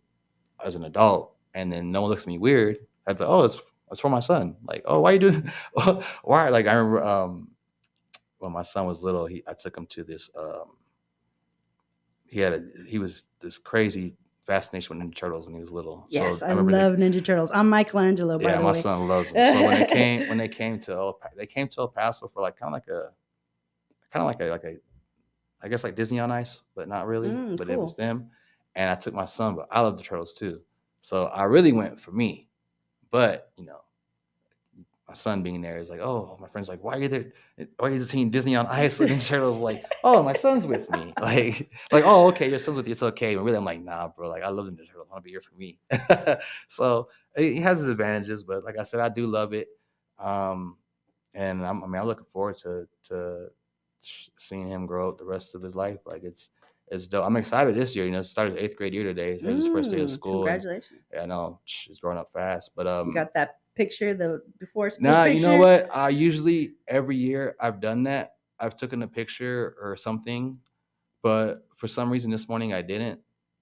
as an adult, and then no one looks at me weird. I'd be like, oh, it's for my son. Like, oh, why you doing? Why? Like I remember when my son was little, I took him to this. He was this crazy fascination with Ninja Turtles when he was little. Yes, So I remember love Ninja Turtles. I'm Michelangelo, by yeah, the my way. son loves them. So when they came to El Paso for like kind of like a I guess like Disney on Ice, but not really. But it Cool. was them, and I took my son. But I love the Turtles too, so I really went for me. But my son being there is like, oh, my friend's like, why are you there? Why are you seeing Disney on Ice? And Turtles like, oh, my son's with me. Like, oh, okay, your son's with you. It's okay. But really, I'm like, nah, bro. Like, I love the Turtles. I want to be here for me. So it has its advantages, but like I said, I do love it. Um, and I'm looking forward to seeing him grow up the rest of his life. Like it's dope. I'm excited this year. It started his 8th grade year today. So his first day of school. Congratulations. And, I know he's growing up fast. But You got that picture, the before school nah, picture? you know what? I usually every year I've done that. I've taken a picture or something, but for some reason this morning I didn't.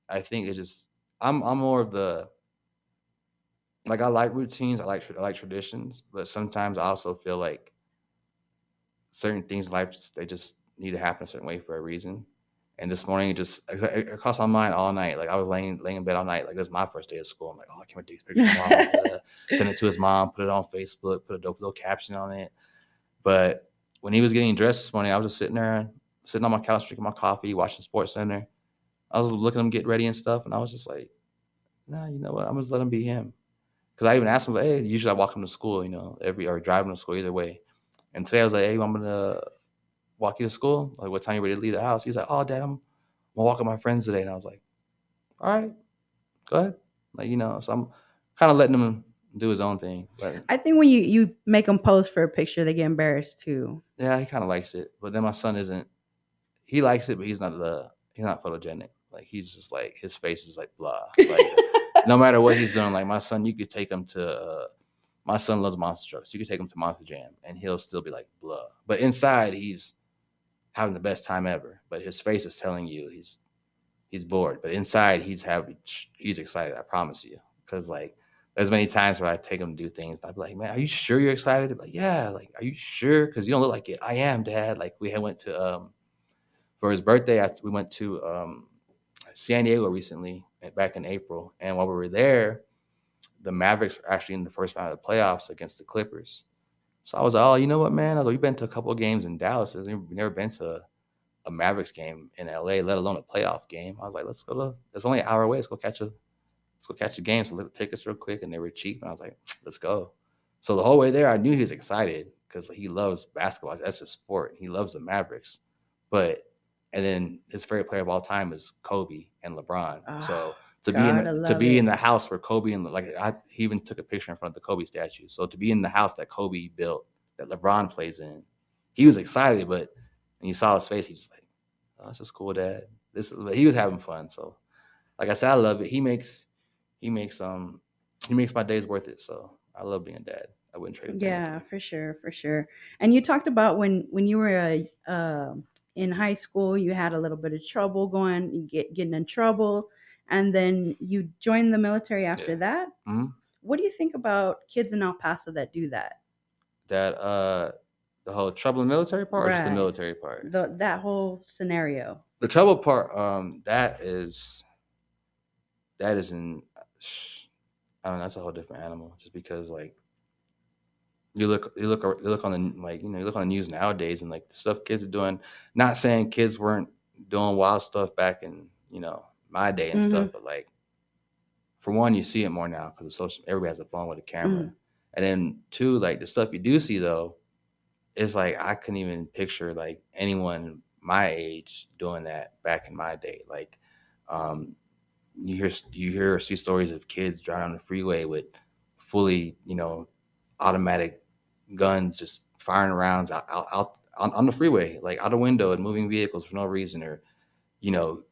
I think it just I'm more of the like I like routines. I like traditions, but sometimes I also feel like certain things in life they just need to happen a certain way for a reason. And this morning it crossed my mind all night. Like I was laying in bed all night. Like it was my first day of school. I'm like, oh, I can't wait to take a picture of mom. Send it to his mom, put it on Facebook, put a dope little caption on it. But when he was getting dressed this morning, I was just sitting on my couch, drinking my coffee, watching Sports Center. I was looking at him get ready and stuff, and I was just like, nah, you know what? I'm just let him be him. Because I even asked him, like, hey, usually I walk him to school, or drive him to school either way. And today I was like, hey, I'm gonna walk you to school. Like, what time you ready to leave the house? He's like, oh, Dad, I'm gonna walk with my friends today. And I was like, all right, go ahead. Like, so I'm kind of letting him do his own thing. But I think when you make them pose for a picture, they get embarrassed too. yeah, he kind of likes it. But then my son isn't. He likes it, but he's not photogenic. Like he's just like his face is like blah. Like no matter what he's doing, like my son, you could take him to. My son loves monster trucks. You could take him to Monster Jam, and he'll still be like blah. But inside, he's having the best time ever. But his face is telling you he's bored. But inside, he's excited. I promise you. Because like there's many times where I take him to do things. And I'd be like, man, are you sure you're excited? Like, yeah. Like, are you sure? Because you don't look like it. I am, Dad. Like we went to for his birthday. We went to San Diego recently, back in April. And while we were there, the Mavericks were actually in the first round of the playoffs against the Clippers. So I was like, oh, you know what, man? I was like, we've been to a couple of games in Dallas. We've never been to a Mavericks game in LA, let alone a playoff game. I was like, it's only an hour away. Let's go catch a game. So let tickets real quick. And they were cheap. And I was like, let's go. So the whole way there, I knew he was excited because he loves basketball. That's his sport. He loves the Mavericks. And then his favorite player of all time is Kobe and LeBron. So to be in the house where Kobe and he even took a picture in front of the Kobe statue. So to be in the house that Kobe built, that LeBron plays in, he was excited. But when you saw his face, he's just like, "Oh, this is cool, Dad." He was having fun. So, like I said, I love it. He makes my days worth it. So I love being a dad. I wouldn't trade it for Yeah, anything. for sure, for sure. And you talked about when you were in high school, you had a little bit of trouble going, getting in trouble, and then you joined the military after Yeah. that. Hmm. What do you think about kids in El Paso that do that? That the whole trouble in the military part, or just the Right. military part? That whole scenario. The trouble part, that is in, I don't know, that's a whole different animal. Just because like you look on the, like, you look on the news nowadays, and like the stuff kids are doing. Not saying kids weren't doing wild stuff back in my day and Mm-hmm. stuff, but like, for one, you see it more now because social. Everybody has a phone with a camera, Mm. and then two, like the stuff you do see though, it's like I couldn't even picture like anyone my age doing that back in my day. Like, um, you hear or see stories of kids driving on the freeway with fully, automatic guns, just firing rounds out on the freeway, like out a window and moving vehicles for no reason, or you know,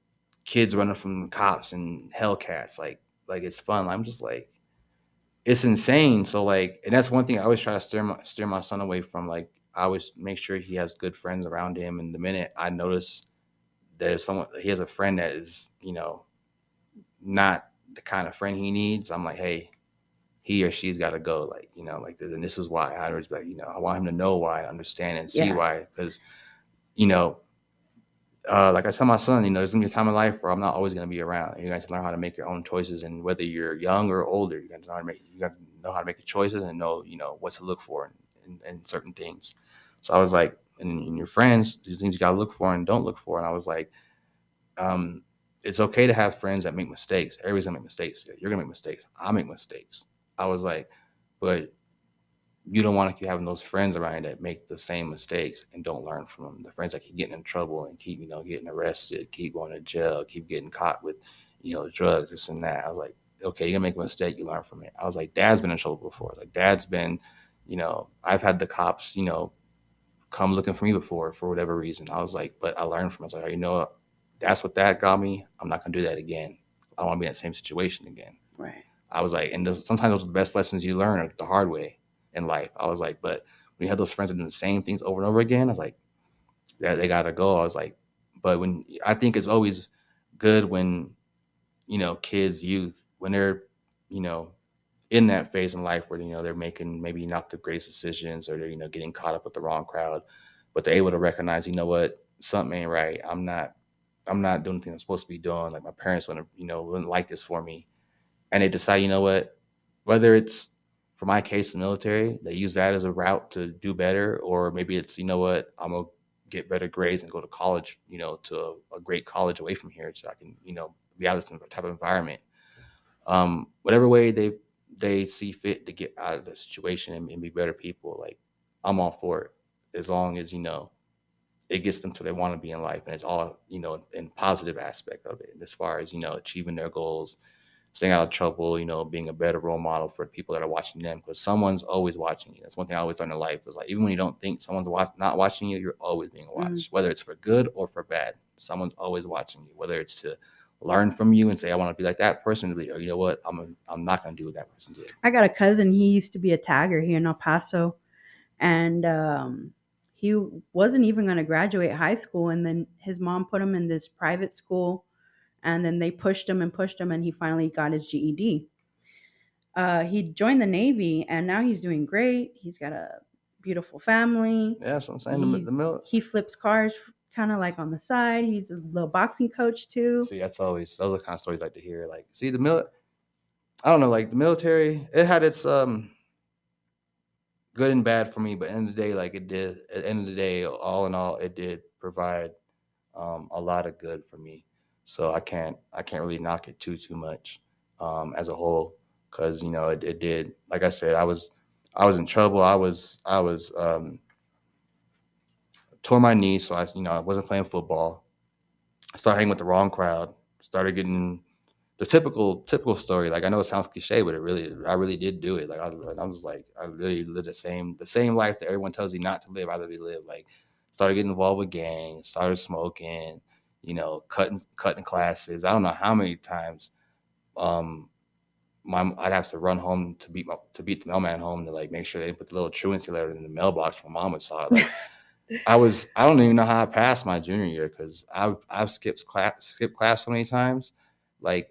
kids running from cops and Hellcats, like it's fun. I'm just like, it's insane. So like, and that's one thing I always try to steer my son away from. Like, I always make sure he has good friends around him. And the minute I notice there's someone, he has a friend that is, not the kind of friend he needs, I'm like, hey, he or she's got to go. Like, like this, and this is why. I always be like, I want him to know why and understand and see Yeah. why, because you know like I tell my son, there's gonna be a time in life where I'm not always gonna be around. You guys learn how to make your own choices, and whether you're young or older, you got to know how to make your choices and know, what to look for in certain things. So I was like, in your friends, these things you gotta look for and don't look for. And I was like, um, it's okay to have friends that make mistakes. Everybody's gonna make mistakes. You're gonna make mistakes. I make mistakes. I was like, but you don't want to keep having those friends around you that make the same mistakes and don't learn from them. The friends that keep getting in trouble and keep, getting arrested, keep going to jail, keep getting caught with, drugs, this and that. I was like, okay, you're gonna make a mistake, you learn from it. I was like, Dad's been in trouble before. Like, Dad's been, I've had the cops, come looking for me before for whatever reason. I was like, but I learned from it. I was like, you know what? That's what that got me. I'm not gonna do that again. I don't want to be in that same situation again. Right. I was like, and sometimes those are the best lessons you learn the hard way in life. I was like, but when you have those friends that do the same things over and over again, I was like, yeah, they gotta go. I was like, but when I think it's always good when, kids, youth, when they're, you know, in that phase in life where, they're making maybe not the greatest decisions, or they're, getting caught up with the wrong crowd, but they're able to recognize, what, something ain't right. I'm not doing the thing I'm supposed to be doing. Like, my parents wouldn't like this for me. And they decide, what, whether it's, for my case, the military, they use that as a route to do better, or maybe it's, what, I'm gonna get better grades and go to college, to a great college away from here, so I can, be out of this type of environment. Whatever way they see fit to get out of the situation and be better people, like, I'm all for it, as long as it gets them to where they want to be in life, and it's all in positive aspect of it, as far as achieving their goals, staying out of trouble, being a better role model for people that are watching them, because someone's always watching you. That's one thing I always learned in life, is like, even when you don't think someone's not watching you, you're always being watched, whether it's for good or for bad. Someone's always watching you, whether it's to learn from you and say, I want to be like that person, to be, or you know what, I'm not going to do what that person did. I got a cousin. He used to be a tagger here in El Paso, and he wasn't even going to graduate high school. And then his mom put him in this private school, and then they pushed him and pushed him, and he finally got his GED. He joined the Navy, and now he's doing great. He's got a beautiful family. Yeah, that's what I'm saying. He flips cars kind of like on the side. He's a little boxing coach too. See, those are the kind of stories I like to hear. Like, see, I don't know, like the military, it had its good and bad for me, but at the end of the day, like, it did. At the end of the day, all in all, it did provide a lot of good for me. So I can't really knock it too much as a whole, because it did. Like I said, I was in trouble. I was tore my knee, so I wasn't playing football. I started hanging with the wrong crowd. Started getting the typical story. Like, I know it sounds cliche, but I really did do it. Like, I was like, I literally lived the same life that everyone tells you not to live. I literally lived. Like, started getting involved with gangs, started smoking, cutting classes. I don't know how many times, I'd have to run home to beat the mailman home to like make sure they didn't put the little truancy letter in the mailbox. My mom would saw it. Like I don't even know how I passed my junior year because I've skipped class so many times. Like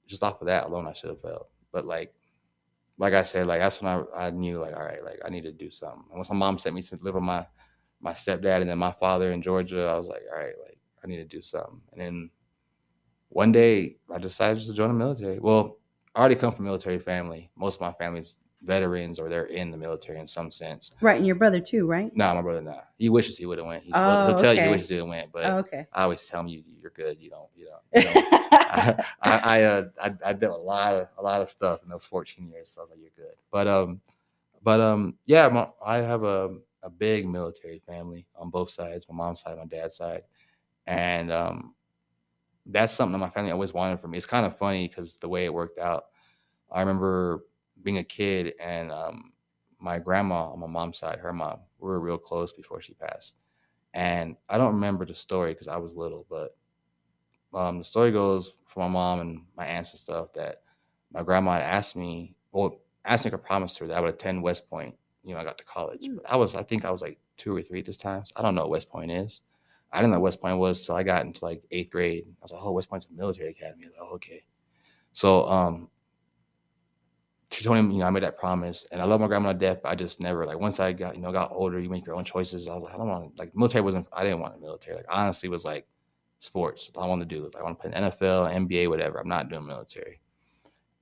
just off of that alone, I should have failed. But like I said, like that's when I knew like, all right, like I need to do something. And once my mom sent me to live with my stepdad and then my father in Georgia, I was like, all right, like I need to do something. And then one day I decided just to join the military. Well, I already come from a military family. Most of my family's veterans or they're in the military in some sense. Right, and your brother too, right? No, my brother not. He wishes he would have went. He'll Oh, tell you he okay. wishes he would have went, but Oh, okay. I always tell him you're good. You don't. I did a lot of stuff in those 14 years, so I was like, you're good. But yeah, I have a big military family on both sides, my mom's side, my dad's side, and that's something that my family always wanted from me. It's kind of funny because the way it worked out. I remember being a kid and my grandma on my mom's side, her mom, we were real close before she passed. And I don't remember the story because I was little, but the story goes from my mom and my aunts and stuff that my grandma had asked me a promise to her that I would attend West Point. I got to college. But I think I was like 2 or 3 at this time. So I don't know what West Point is. I didn't know what West Point was till I got into like 8th grade. I was like, oh, West Point's a military academy. I was like, oh, okay. So she told him, I made that promise, and I love my grandma to death, but I just never, like, once I got older, you make your own choices. I was like, I don't want, like, I didn't want the military. Like, honestly, it was like sports. All I wanted to do was I want to play in NFL, NBA, whatever. I'm not doing military.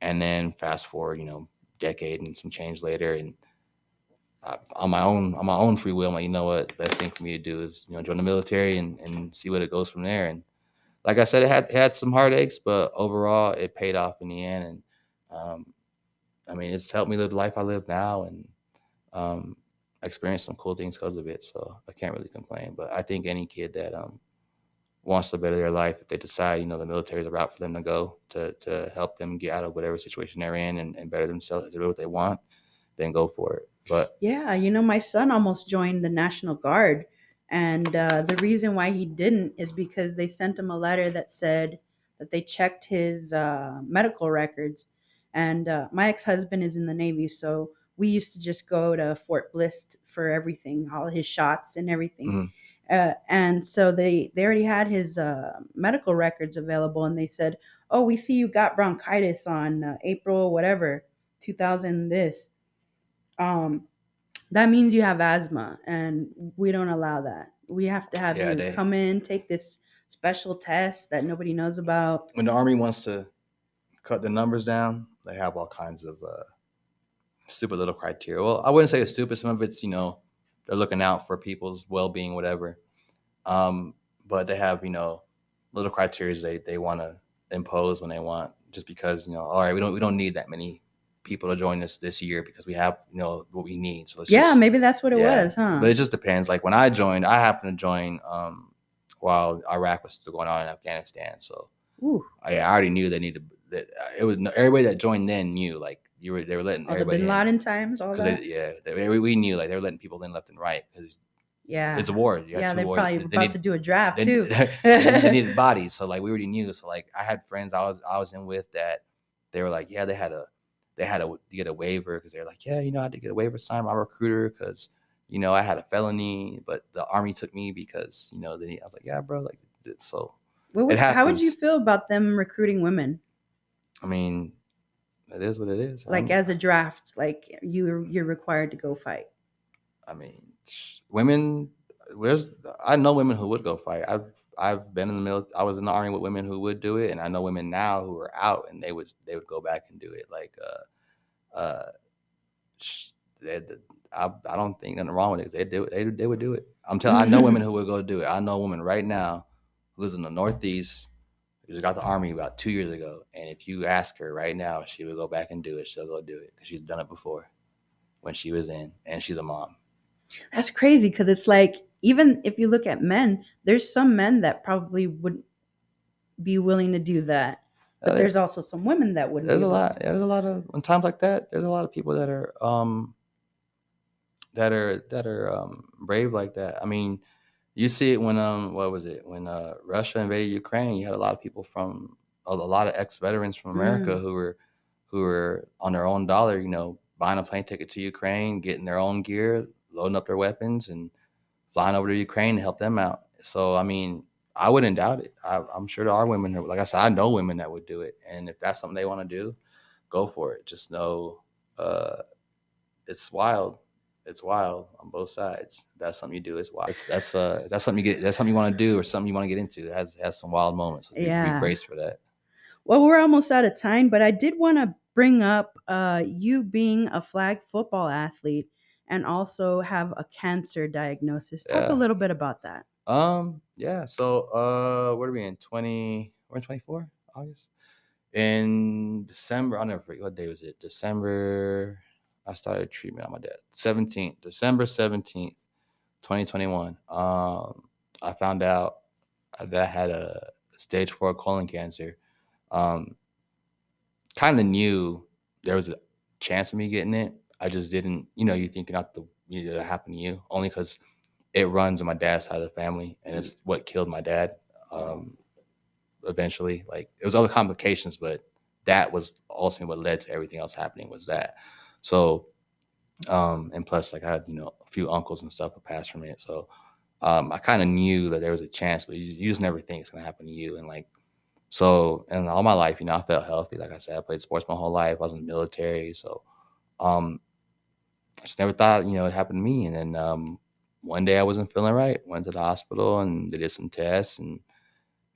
And then fast forward, decade and some change later, and on my own free will, I'm like, you know what, best thing for me to do is, join the military and see what it goes from there. And like I said, it had some heartaches, but overall, it paid off in the end. And I mean, it's helped me live the life I live now, and I experienced some cool things because of it. So I can't really complain. But I think any kid that wants to better their life, if they decide, the military is a route for them to go to help them get out of whatever situation they're in and better themselves, to do what they want, then go for it. But yeah, my son almost joined the National Guard, and the reason why he didn't is because they sent him a letter that said that they checked his medical records. And my ex-husband is in the Navy, so we used to just go to Fort Bliss for everything, all his shots and everything. And so they already had his medical records available, and they said, oh, we see you got bronchitis on April whatever 2000 this. That means you have asthma, and we don't allow that. We have to have you come in, take this special test that nobody knows about. When the Army wants to cut the numbers down, they have all kinds of stupid little criteria. Well, I wouldn't say it's stupid. Some of it's, they're looking out for people's well-being, whatever. But they have, little criteria they want to impose when they want, just because, all right, we don't need that many people to join us this year because we have, what we need. So maybe that's what it was, huh? But it just depends. Like when I joined, I happened to join while Iraq was still going on in Afghanistan. So I already knew they needed that. It was everybody that joined then knew, like they were letting everybody the Bin Laden times, all that. We knew, like they were letting people in left and right because it's a war. They're probably about to do a draft too. They needed bodies, so like we already knew. So like I had friends I was in with that they were like, yeah, they had to get a waiver because they're like, yeah, I had to get a waiver signed by my recruiter because I had a felony, but the Army took me because I was like, yeah, bro, like so. How would you feel about them recruiting women? I mean, it is what it is. Like as a draft, like you're required to go fight. I mean, women. I know women who would go fight. I've been in the military. I was in the Army with women who would do it, and I know women now who are out and they would go back and do it. Like, I don't think nothing wrong with it. They do it. They would do it. I know women who would go do it. I know a woman right now who lives in the Northeast who just got the Army about 2 years ago, and if you ask her right now, she would go back and do it. She'll go do it because she's done it before when she was in, and she's a mom. That's crazy because it's like, even if you look at men, there's some men that probably wouldn't be willing to do that. But there's also some women that wouldn't. There's a lot. Yeah, there's a lot of, in times like that, there's a lot of people that are brave like that. I mean, you see it when when Russia invaded Ukraine, you had a lot of people a lot of ex-veterans from America who who are on their own dollar, buying a plane ticket to Ukraine, getting their own gear, loading up their weapons, and flying over to Ukraine to help them out. So, I mean, I wouldn't doubt it. I'm sure there are women that, like I said, I know women that would do it. And if that's something they want to do, go for it. Just know it's wild. It's wild on both sides. If that's something you do. It's wild. That's something you get. That's something you want to do or something you want to get into. It has some wild moments. So be braced for that. Well, we're almost out of time, but I did want to bring up you being a flag football athlete and also have a cancer diagnosis. Talk a little bit about that. Yeah. So, what are we in? We're in 24 August. In December, I'll never forget, what day was it? December. I started treatment on my dad. December 17th, 2021. I found out that I had a stage 4 colon cancer. Kind of knew there was a chance of me getting it. I just didn't, you thinking not to happen to you, only because it runs in my dad's side of the family, and it's what killed my dad. Eventually, like, it was other complications, but that was ultimately what led to everything else happening, was that. So, and plus, like, I had, a few uncles and stuff who passed from it. So, I kind of knew that there was a chance, but you just never think it's going to happen to you. And like, so, and all my life, I felt healthy. Like I said, I played sports my whole life. I was in the military. So, I just never thought, it happened to me. And then, one day I wasn't feeling right, went to the hospital and they did some tests and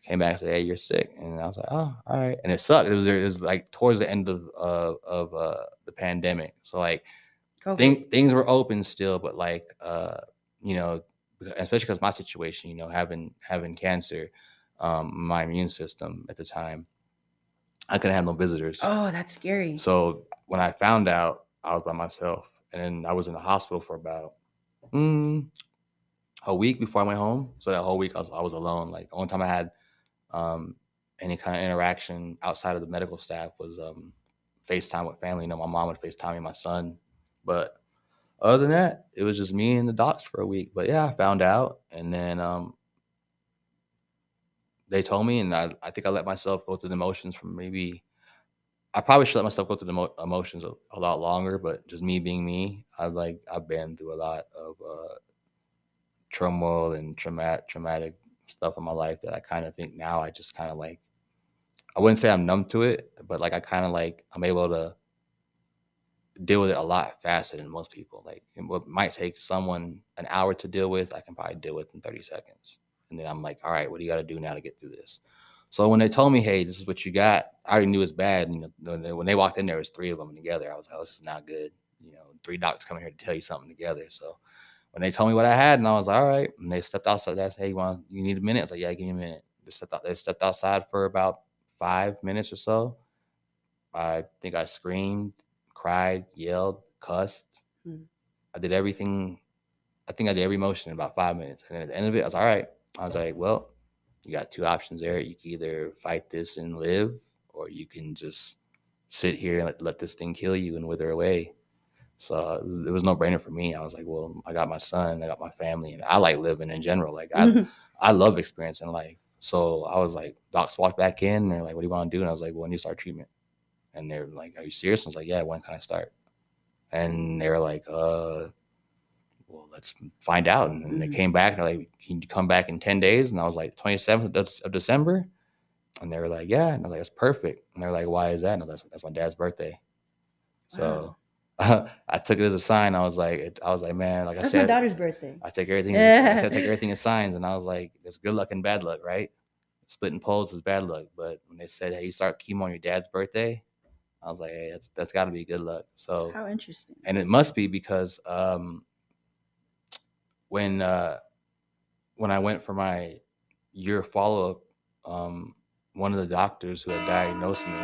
came back and said, "Hey, you're sick." And I was like, "Oh, all right." And it sucked. It was like towards the end of the pandemic. So like, things were open still, but like, especially because my situation, having cancer, my immune system at the time, I couldn't have no visitors. Oh, that's scary. So when I found out, I was by myself, and then I was in the hospital for about a week before I went home. So that whole week I was alone. Like, the only time I had any kind of interaction outside of the medical staff was FaceTime with family. My mom would FaceTime me, my son. But other than that, it was just me and the docs for a week. But yeah, I found out, and then they told me, and I think I let myself go through the motions for maybe. I probably should let myself go through the emotions a lot longer, but just me being me, I've been through a lot of turmoil and traumatic stuff in my life that I kind of think now I just kind of like, I wouldn't say I'm numb to it, but like I kind of like, I'm able to deal with it a lot faster than most people. Like, what might take someone an hour to deal with, I can probably deal with in 30 seconds. And then I'm like, all right, what do you got to do now to get through this? So when they told me, hey, this is what you got, I already knew it was bad. When they walked in, there was 3 of them together. I was like, oh, this is not good. 3 doctors coming here to tell you something together. So when they told me what I had, and I was like, all right, and they stepped outside. They said, hey, you need a minute? I was like, yeah, give me a minute. They stepped outside for about 5 minutes or so. I think I screamed, cried, yelled, cussed. I did everything. I think I did every motion in about 5 minutes. And then at the end of it, I was all right. I was like, well, you got 2 options there. You can either fight this and live, or you can just sit here and let this thing kill you and wither away. So it was no brainer for me. I was like, well, I got my son, I got my family, and I like living in general. Like, I love experiencing life. So I was like, docs walked back in and they're like, what do you want to do? And I was like, well, when you start treatment. And they're like, are you serious? I was like, yeah, when can I start? And they were like, well, let's find out. And then they came back and they're like, can you come back in 10 days? And I was like, 27th of December. And they were like, yeah. And I was like, that's perfect. And they're like, why is that? And I was like, that's my dad's birthday. So I took it as a sign. I was like, man, like I said, my daughter's birthday. I take everything. I said, take everything as signs. And I was like, there's good luck and bad luck, right? Splitting poles is bad luck. But when they said, hey, you start chemo on your dad's birthday, I was like, hey, that's got to be good luck. So how interesting. And it must be because when I went for my year follow-up, one of the doctors who had diagnosed me,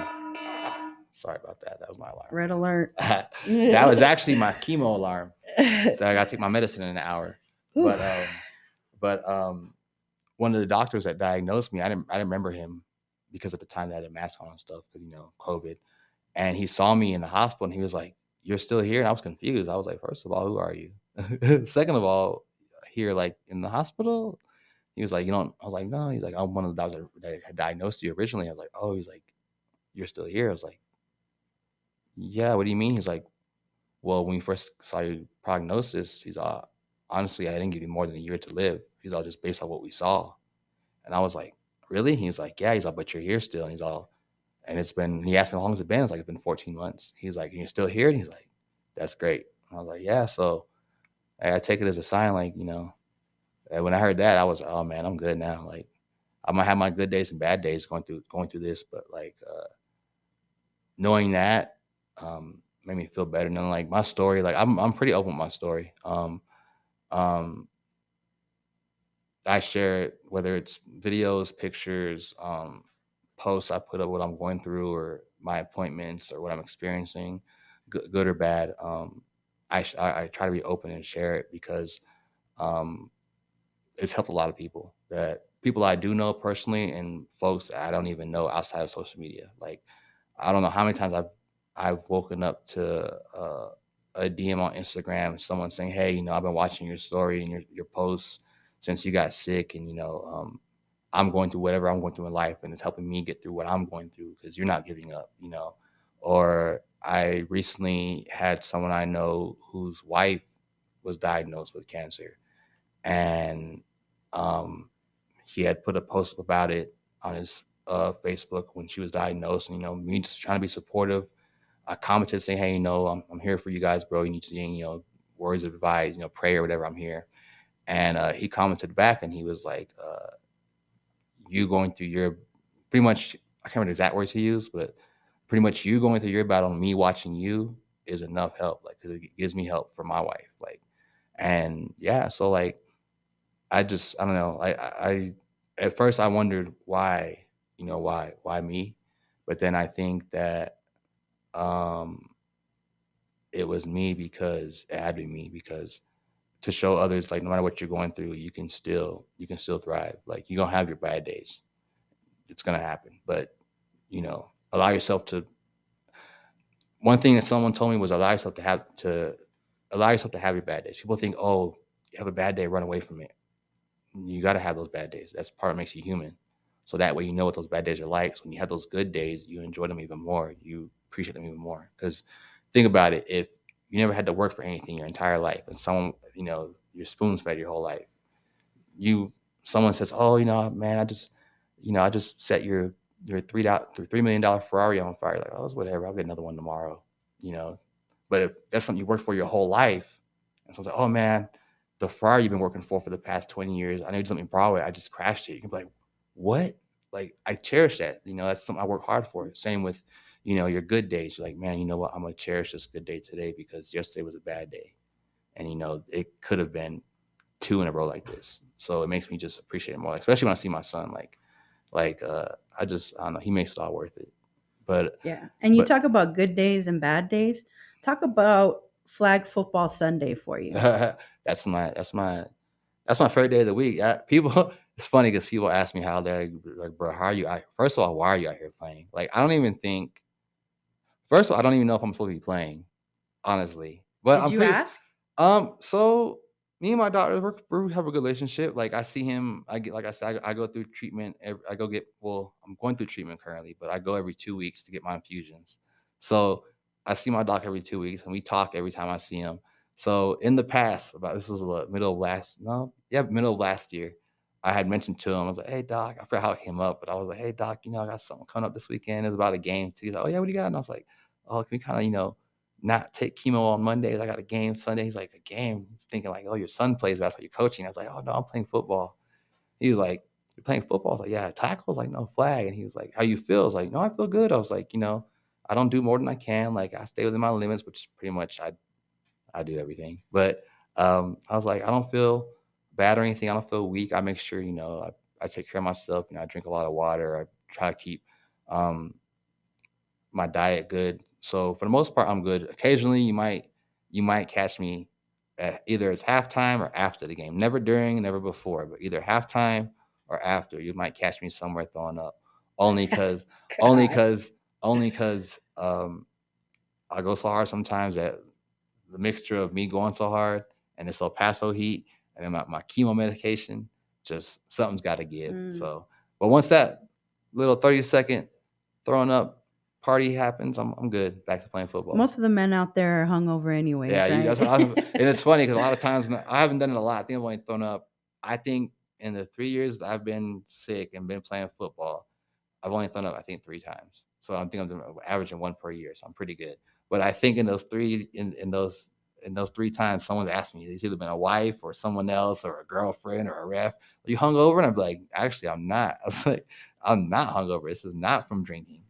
sorry about that. That was my alarm. Red alert. That was actually my chemo alarm. So I got to take my medicine in an hour. But one of the doctors that diagnosed me, I didn't remember him because at the time I had a mask on and stuff because, COVID. And he saw me in the hospital and he was like, you're still here? And I was confused. I was like, first of all, who are you? Second of all, here, like, in the hospital? He was like, I was like, no. He's like, I'm one of the doctors that had diagnosed you originally. I was like, oh. He's like, you're still here? I was like, yeah, what do you mean? He's like, well, when we first saw your prognosis, he's honestly, I didn't give you more than a year to live. He's all just based on what we saw. And I was like, really? He's like, yeah. He's all, but you're here still. And he's all, and he asked me how long has it been? It's like, it's been 14 months. He's like, and you're still here? And he's like, that's great. And I was like, yeah. So I take it as a sign, like, and when I heard that, I was, oh man, I'm good now. Like, I might have my good days and bad days going through this, but like, knowing that, made me feel better. And then like my story, like I'm pretty open with my story. Um, I share it, whether it's videos, pictures, posts I put up what I'm going through or my appointments or what I'm experiencing, good or bad. I try to be open and share it because um, it's helped a lot of people, that people I do know personally and folks I don't even know outside of social media. Like, I don't know how many times I've woken up to a DM on Instagram, someone saying, "Hey, I've been watching your story and your posts since you got sick, and I'm going through whatever I'm going through in life, and it's helping me get through what I'm going through because you're not giving up." Or I recently had someone I know whose wife was diagnosed with cancer, and um, he had put a post about it on his Facebook when she was diagnosed, and me just trying to be supportive. I commented saying, "Hey, I'm here for you guys, bro. You need to, words of advice, pray or whatever. I'm here." And he commented back, and he was like, "You going through your pretty much, I can't remember the exact words he used, but pretty much you going through your battle, and me watching you is enough help, like, because it gives me help for my wife, like." And yeah, so like I don't know. I at first I wondered why, why me, but then I think that um it was me because it had to be me because to show others, like, no matter what you're going through, you can still thrive. Like, you're gonna have your bad days. It's gonna happen. But, allow yourself to one thing that someone told me was allow yourself to have your bad days. People think, oh, you have a bad day, run away from it. You got to have those bad days. That's part of what makes you human. So that way you know what those bad days are like. So when you have those good days, you enjoy them even more. You appreciate them even more. Because think about it, if you never had to work for anything your entire life and someone, you're spoon fed your whole life, someone says, oh, man, I just set your $3 million Ferrari on fire. Like, oh, it's whatever. I'll get another one tomorrow. You know, but if that's something you work for your whole life, and someone's like, oh man, the Ferrari you've been working for the past 20 years, I know you did something Broadway, I just crashed it. You can be like, what? Like, I cherish that. That's something I work hard for. Same with, your good days. You're like, man, you know what? I'm gonna cherish this good day today because yesterday was a bad day, and it could have been two in a row like this. So it makes me just appreciate it more, especially when I see my son. I don't know. He makes it all worth it. But Yeah. And you but talk about good days and bad days. Talk about Flag Football Sunday for you. that's my favorite day of the week. People, it's funny because people ask me how they're like, bro, how are you? First of all, why are you out here playing? Like, I don't even think. First of all, I don't even know if I'm supposed to be playing, honestly. But Did I'm you pretty. ask? So me and my daughter, we have a good relationship. Like, I see him. Like I said, I go through treatment. I'm going through treatment currently, but I go every 2 weeks to get my infusions. So I see my doc every 2 weeks, and we talk every time I see him. So in the past, this was middle of last year, I had mentioned to him, I was like, hey doc, I forgot how it came up, but I was like, hey doc, I got something coming up this weekend. It's about a game too. He's like, oh yeah, what do you got? And I was like, oh, can we kind of, not take chemo on Mondays? I got a game Sunday. He's like, a game? He's thinking like, oh, your son plays basketball, you're coaching. I was like, oh no, I'm playing football. He was like, you're playing football? I was like, yeah, tackle? I was like, no, flag. And he was like, how you feel? I was like, no, I feel good. I was like, I don't do more than I can. Like, I stay within my limits, which is pretty much I do everything. But I was like, I don't feel bad or anything. I don't feel weak. I make sure, I take care of myself. I drink a lot of water. I try to keep um, my diet good. So for the most part, I'm good. Occasionally, you might catch me at either it's halftime or after the game. Never during, never before, but either halftime or after. You might catch me somewhere throwing up, only because, only God. because, only because I go so hard sometimes that the mixture of me going so hard and this El Paso heat and then my chemo medication, just something's got to give. Mm. So, but once that little 30-second throwing up party happens, I'm good. Back to playing football. Most of the men out there are hungover anyways, Yeah, right? that's what and it's funny because a lot of times I haven't done it a lot. I think I've only thrown up. I think in the 3 years that I've been sick and been playing football, I've only thrown up I think 3 times. So I think I'm averaging one per year, so I'm pretty good. But I think in those 3 times, someone's asked me, it's either been a wife or someone else or a girlfriend or a ref. Are you hungover? And I'm like, actually, I'm not. I was like, I'm not hungover. This is not from drinking.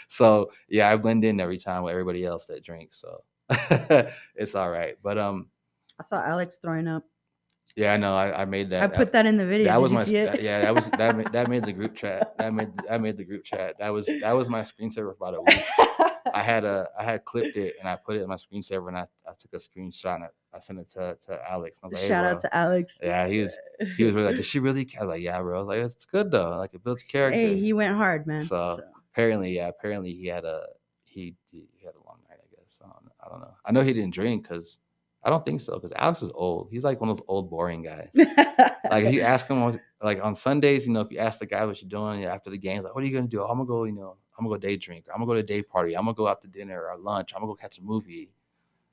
So yeah, I blend in every time with everybody else that drinks. So it's all right. But I saw Alex throwing up. yeah, I know. I made that. I put that in the video. That Did was you my see it? that made the group chat. That made the group chat. That was my screensaver for about a week. I had clipped it and I put it in my screensaver and I took a screenshot and I sent it to Alex. And I was like, hey, Shout bro. out to Alex. Yeah, he was really like, did she really? I was like, yeah, bro. I was like, it's good though. Like it builds character. Hey, he went hard, man. So apparently he had a long night. I guess I don't know. I know he didn't drink because I don't think so because Alex is old. He's like one of those old boring guys. Like if you ask him like on Sundays, if you ask the guy what you're doing after the games, like what are you gonna do? I'm gonna go, I'm gonna go day drink. Or I'm gonna go to a day party. I'm gonna go out to dinner or lunch. I'm gonna go catch a movie.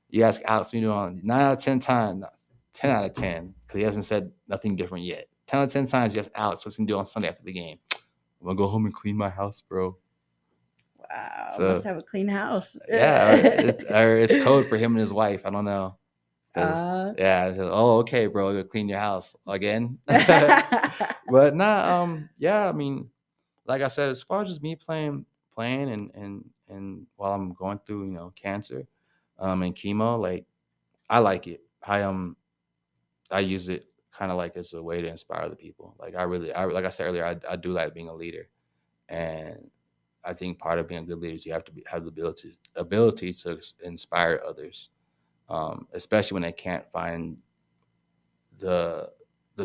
You ask Alex what you doing 9 out of 10 times, 10 out of 10, because he hasn't said nothing different yet. 10 out of 10 times you ask Alex what's he gonna do on Sunday after the game. I'm gonna go home and clean my house, bro. Wow, So, must have a clean house. Yeah, it's code for him and his wife. I don't know. Yeah. Okay, bro. Go clean your house again. But nah. Yeah. I mean, like I said, as far as just me playing and while I'm going through, cancer, and chemo, like I like it. I use it kind of like as a way to inspire other people. Like like I said earlier, I do like being a leader, and I think part of being a good leader is you have to have the ability to inspire others. Especially when they can't find the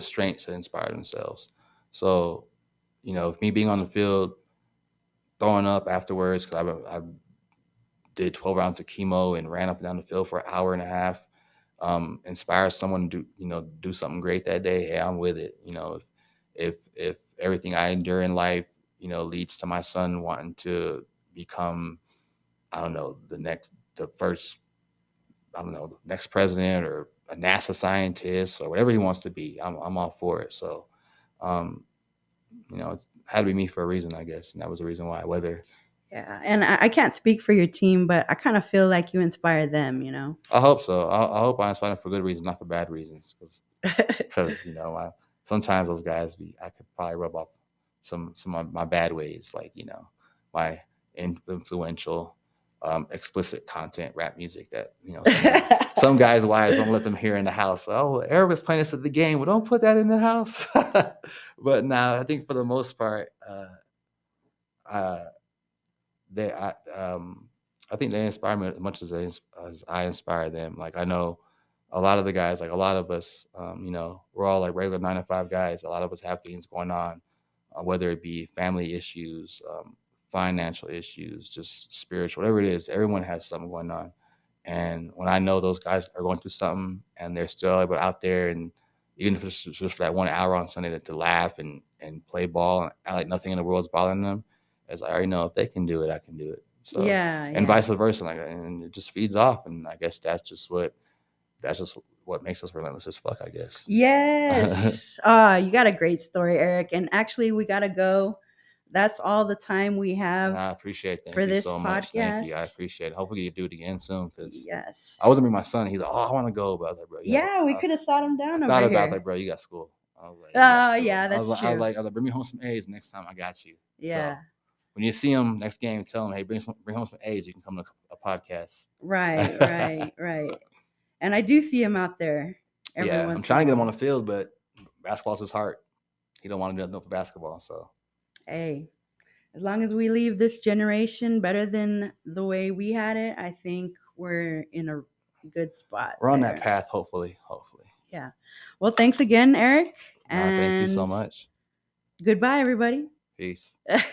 strength to inspire themselves. So, if me being on the field, throwing up afterwards because I did 12 rounds of chemo and ran up and down the field for an hour and a half, inspires someone to do something great that day. Hey, I'm with it. If everything I endure in life, leads to my son wanting to become, I don't know, the next president or a NASA scientist or whatever he wants to be, I'm all for it. So, it had to be me for a reason, I guess. And that was the reason why, Yeah. And I can't speak for your team, but I kind of feel like you inspire them, I hope so. I hope I inspire them for good reasons, not for bad reasons. Because, sometimes those guys, I could probably rub off some of my bad ways, like, my influential, explicit content, rap music that, some guys' wives don't let them hear in the house. Oh, Erick was playing this at the game. Well, don't put that in the house. But now I think for the most part, I think they inspire me as much as I inspire them. Like I know a lot of the guys, like a lot of us, we're all like regular 9-to-5 guys. A lot of us have things going on, whether it be family issues, financial issues, just spiritual, whatever it is. Everyone has something going on. And when I know those guys are going through something and they're still able out there, and even if it's just for that 1 hour on Sunday to laugh and play ball and act like nothing in the world is bothering them, as I already know, if they can do it, I can do it. So and vice versa, and it just feeds off. And I guess that's just what makes us relentless as fuck, I guess. Yes. You got a great story, Erick. And actually, we gotta go. That's all the time we have. I appreciate that. For this so podcast. Much. Thank you. I appreciate it. Hopefully you do it again soon. Yes. I wasn't with my son. He's like, I want to go, but I was like, bro. We could have sat him down over I here. was like, bro, you got school. I was like, yeah, that's true. I was like, bring me home some A's next time. I got you. Yeah. So, when you see him next game, tell him, hey, bring home some A's. You can come to a podcast. Right. And I do see him out there. I'm trying to get him on the field, but basketball's his heart. He don't want to do nothing for basketball. So, hey, as long as we leave this generation better than the way we had it, I think we're in a good spot. We're on that path, hopefully. Yeah. Well, thanks again, Erick. Thank you so much. Goodbye, everybody. Peace.